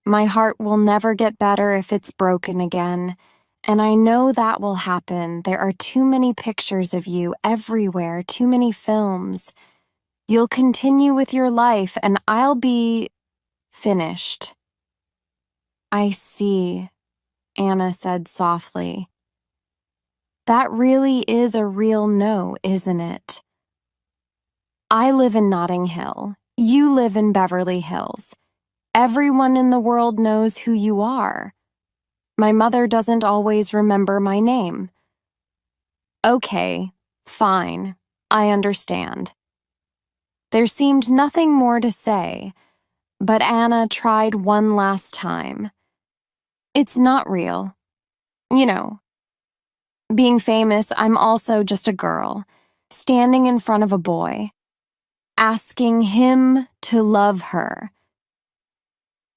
My heart will never get better if it's broken again, and I know that will happen. There are too many pictures of you everywhere, too many films. You'll continue with your life, and I'll be finished. I see, Anna said softly. That really is a real no, isn't it? I live in Notting Hill. You live in Beverly Hills. Everyone in the world knows who you are. My mother doesn't always remember my name. Okay, fine, I understand. There seemed nothing more to say, but Anna tried one last time. It's not real. You know, being famous, I'm also just a girl, standing in front of a boy, asking him to love her.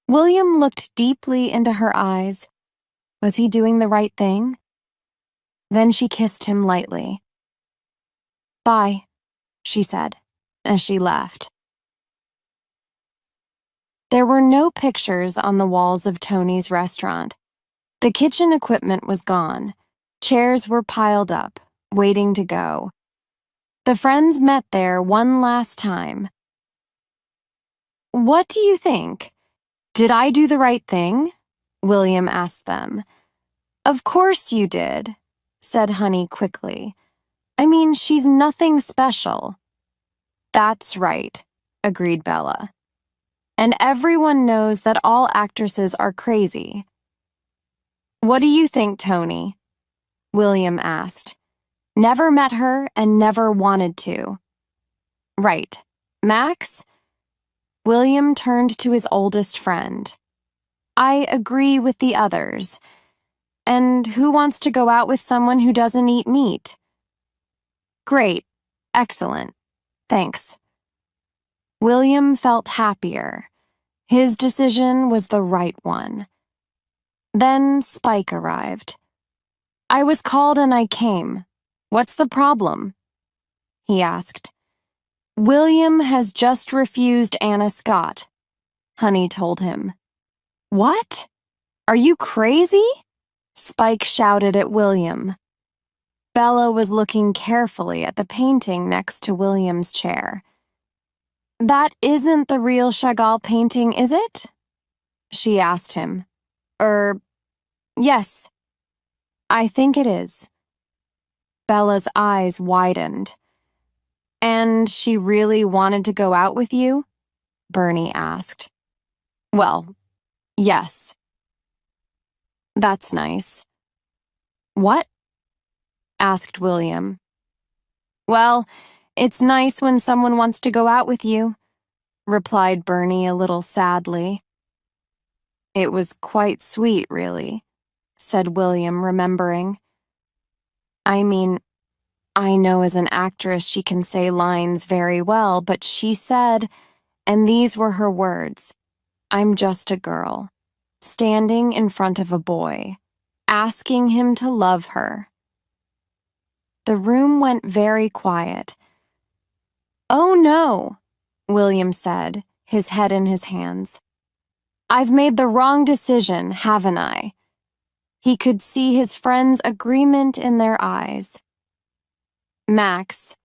William looked deeply into her eyes. Was he doing the right thing? Then she kissed him lightly. Bye, she said, as she left. There were no pictures on the walls of Tony's restaurant. The kitchen equipment was gone. Chairs were piled up, waiting to go. The friends met there one last time. What do you think? Did I do the right thing? William asked them. Of course you did, said Honey quickly. I mean, she's nothing special. That's right, agreed Bella. And everyone knows that all actresses are crazy. What do you think, Tony? William asked. Never met her and never wanted to. Right. Max? William turned to his oldest friend. I agree with the others. And who wants to go out with someone who doesn't eat meat? Great. Excellent. Thanks. William felt happier. His decision was the right one. Then Spike arrived. I was called and I came. What's the problem? He asked. William has just refused Anna Scott, Honey told him. What? Are you crazy? Spike shouted at William. Bella was looking carefully at the painting next to William's chair. That isn't the real Chagall painting, is it? She asked him. Yes. I think it is. Bella's eyes widened. And she really wanted to go out with you? Bernie asked. Well, yes. That's nice. What? Asked William. Well, it's nice when someone wants to go out with you, replied Bernie a little sadly. It was quite sweet, really, said William, remembering. I mean, I know as an actress she can say lines very well, but she said, and these were her words, I'm just a girl, standing in front of a boy, asking him to love her. The room went very quiet. Oh no, William said, his head in his hands. I've made the wrong decision, haven't I? He could see his friends' agreement in their eyes. Max,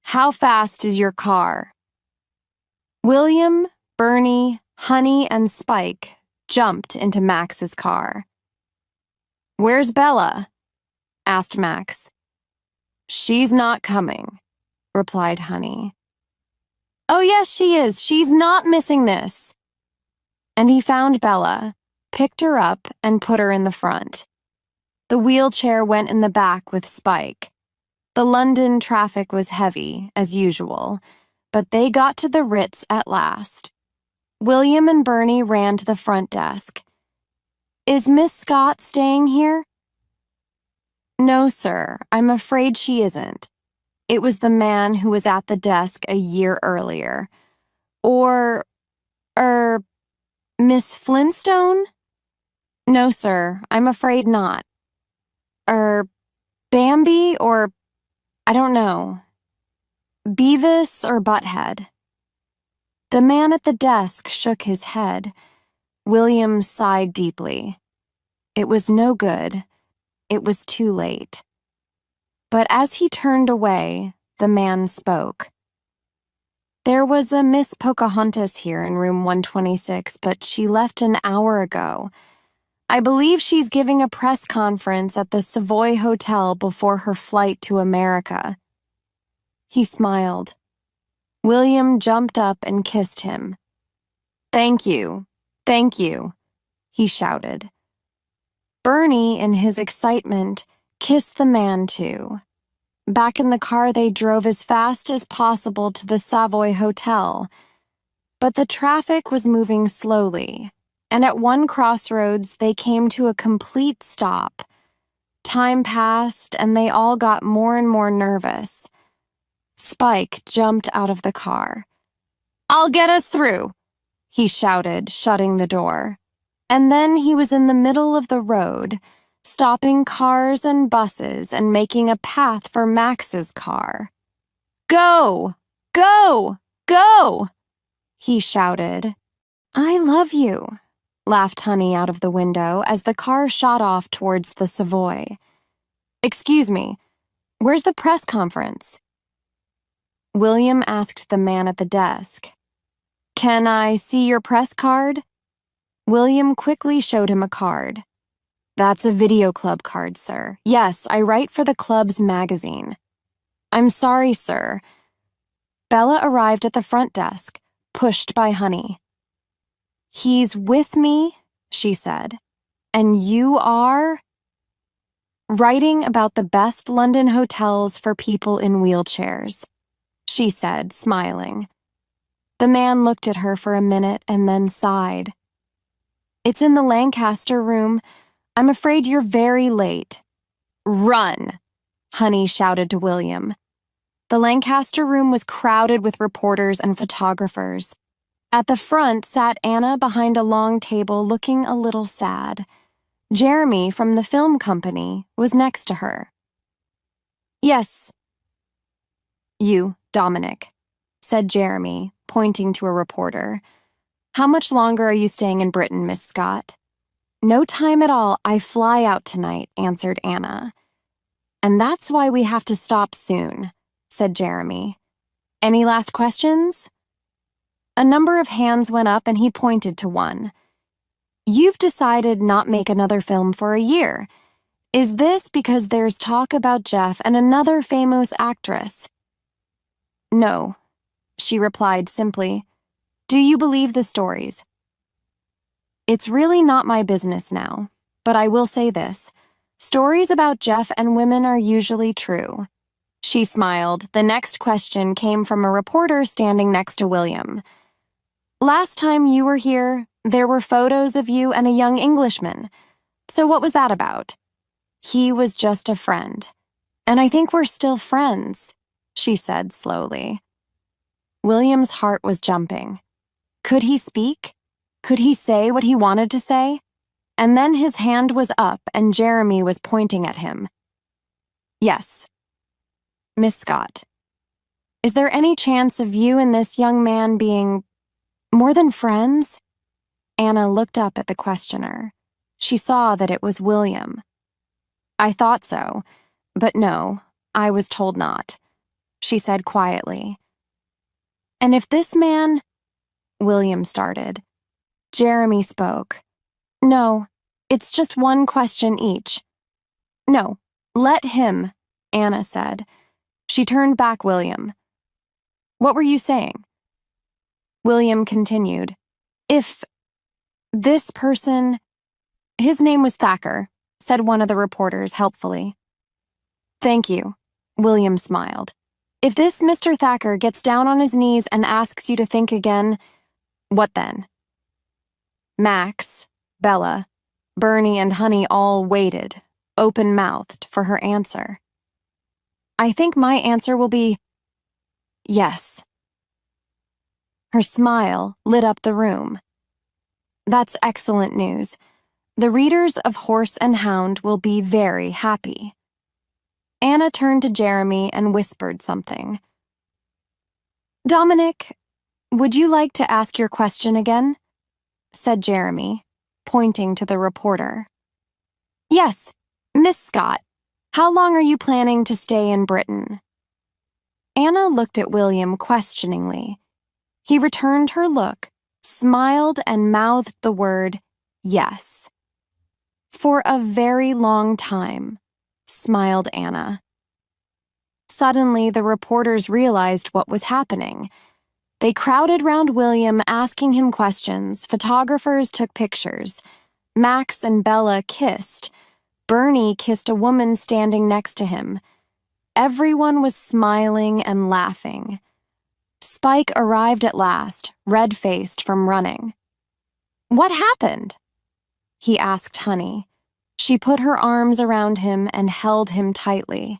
how fast is your car? William, Bernie, Honey, and Spike jumped into Max's car. Where's Bella? Asked Max. She's not coming, replied Honey. Oh yes, she is. She's not missing this. And he found Bella, picked her up, and put her in the front. The wheelchair went in the back with Spike. The London traffic was heavy, as usual, but they got to the Ritz at last. William and Bernie ran to the front desk. Is Miss Scott staying here? No, sir, I'm afraid she isn't. It was the man who was at the desk a year earlier. Or, Miss Flintstone? No, sir, I'm afraid not. Bambi or, I don't know. Beavis or Butthead? The man at the desk shook his head. William sighed deeply. It was no good. It was too late. But as he turned away, the man spoke. There was a Miss Pocahontas here in room 126, but she left an hour ago. I believe she's giving a press conference at the Savoy Hotel before her flight to America. He smiled. William jumped up and kissed him. Thank you, he shouted. Bernie, in his excitement, kissed the man too. Back in the car, they drove as fast as possible to the Savoy Hotel. But the traffic was moving slowly, and at one crossroads, they came to a complete stop. Time passed, and they all got more and more nervous. Spike jumped out of the car. I'll get us through, he shouted, shutting the door. And then he was in the middle of the road, stopping cars and buses and making a path for Max's car. Go! Go! Go! He shouted. I love you, laughed Honey out of the window as the car shot off towards the Savoy. Excuse me, where's the press conference? William asked the man at the desk. Can I see your press card? William quickly showed him a card. That's a video club card, sir. Yes, I write for the club's magazine. I'm sorry, sir. Bella arrived at the front desk, pushed by Honey. He's with me, she said. And you are? Writing about the best London hotels for people in wheelchairs, she said, smiling. The man looked at her for a minute and then sighed. It's in the Lancaster room. I'm afraid you're very late. Run, Honey shouted to William. The Lancaster room was crowded with reporters and photographers. At the front sat Anna behind a long table looking a little sad. Jeremy from the film company was next to her. Yes. You, Dominic, said Jeremy, pointing to a reporter. How much longer are you staying in Britain, Miss Scott? No time at all. I fly out tonight, answered Anna. And that's why we have to stop soon, said Jeremy. Any last questions? A number of hands went up and he pointed to one. You've decided not make another film for a year. Is this because there's talk about Jeff and another famous actress? No, she replied simply. Do you believe the stories? It's really not my business now, but I will say this. Stories about Jeff and women are usually true. She smiled. The next question came from a reporter standing next to William. Last time you were here, there were photos of you and a young Englishman. So what was that about? He was just a friend. And I think we're still friends, she said slowly. William's heart was jumping. Could he speak? Could he say what he wanted to say? And then his hand was up and Jeremy was pointing at him. Yes. Miss Scott, is there any chance of you and this young man being more than friends? Anna looked up at the questioner. She saw that it was William. I thought so, but no, I was told not, she said quietly. And if this man... William started. Jeremy spoke. No, it's just one question each. No, let him, Anna said. She turned back William. What were you saying? William continued. If this person... His name was Thacker, said one of the reporters helpfully. Thank you, William smiled. If this Mr. Thacker gets down on his knees and asks you to think again, what then? Max, Bella, Bernie and Honey all waited, open-mouthed, for her answer. I think my answer will be yes. Her smile lit up the room. That's excellent news. The readers of Horse and Hound will be very happy. Anna turned to Jeremy and whispered something. Dominic, would you like to ask your question again? Said Jeremy, pointing to the reporter. Yes, Miss Scott, how long are you planning to stay in Britain? Anna looked at William questioningly. He returned her look, smiled, and mouthed the word, yes. For a very long time, smiled Anna. Suddenly, the reporters realized what was happening. They crowded round William, asking him questions. Photographers took pictures. Max and Bella kissed. Bernie kissed a woman standing next to him. Everyone was smiling and laughing. Spike arrived at last, red-faced from running. What happened? He asked Honey. She put her arms around him and held him tightly.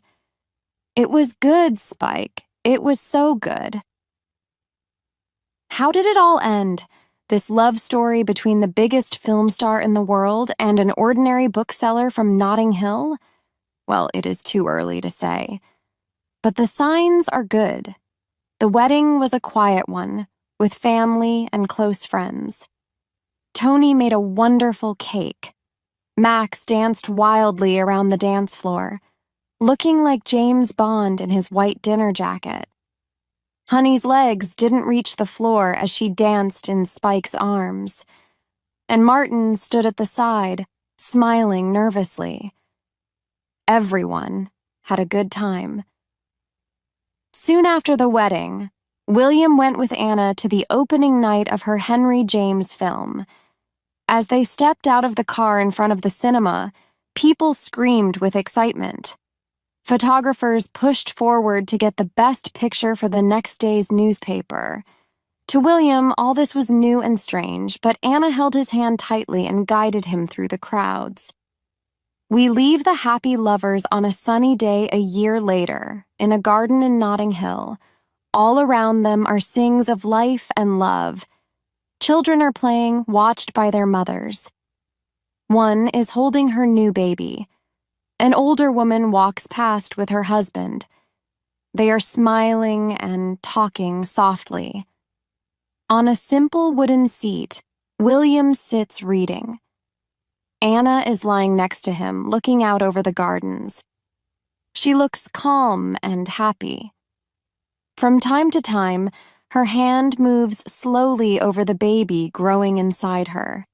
It was good, Spike. It was so good. How did it all end? This love story between the biggest film star in the world and an ordinary bookseller from Notting Hill? Well, it is too early to say. But the signs are good. The wedding was a quiet one, with family and close friends. Tony made a wonderful cake. Max danced wildly around the dance floor, looking like James Bond in his white dinner jacket. Honey's legs didn't reach the floor as she danced in Spike's arms, and Martin stood at the side, smiling nervously. Everyone had a good time. Soon after the wedding, William went with Anna to the opening night of her Henry James film. As they stepped out of the car in front of the cinema, people screamed with excitement. Photographers pushed forward to get the best picture for the next day's newspaper. To William, all this was new and strange, but Anna held his hand tightly and guided him through the crowds. We leave the happy lovers on a sunny day a year later, in a garden in Notting Hill. All around them are scenes of life and love. Children are playing, watched by their mothers. One is holding her new baby. An older woman walks past with her husband. They are smiling and talking softly. On a simple wooden seat, William sits reading. Anna is lying next to him, looking out over the gardens. She looks calm and happy. From time to time, her hand moves slowly over the baby growing inside her.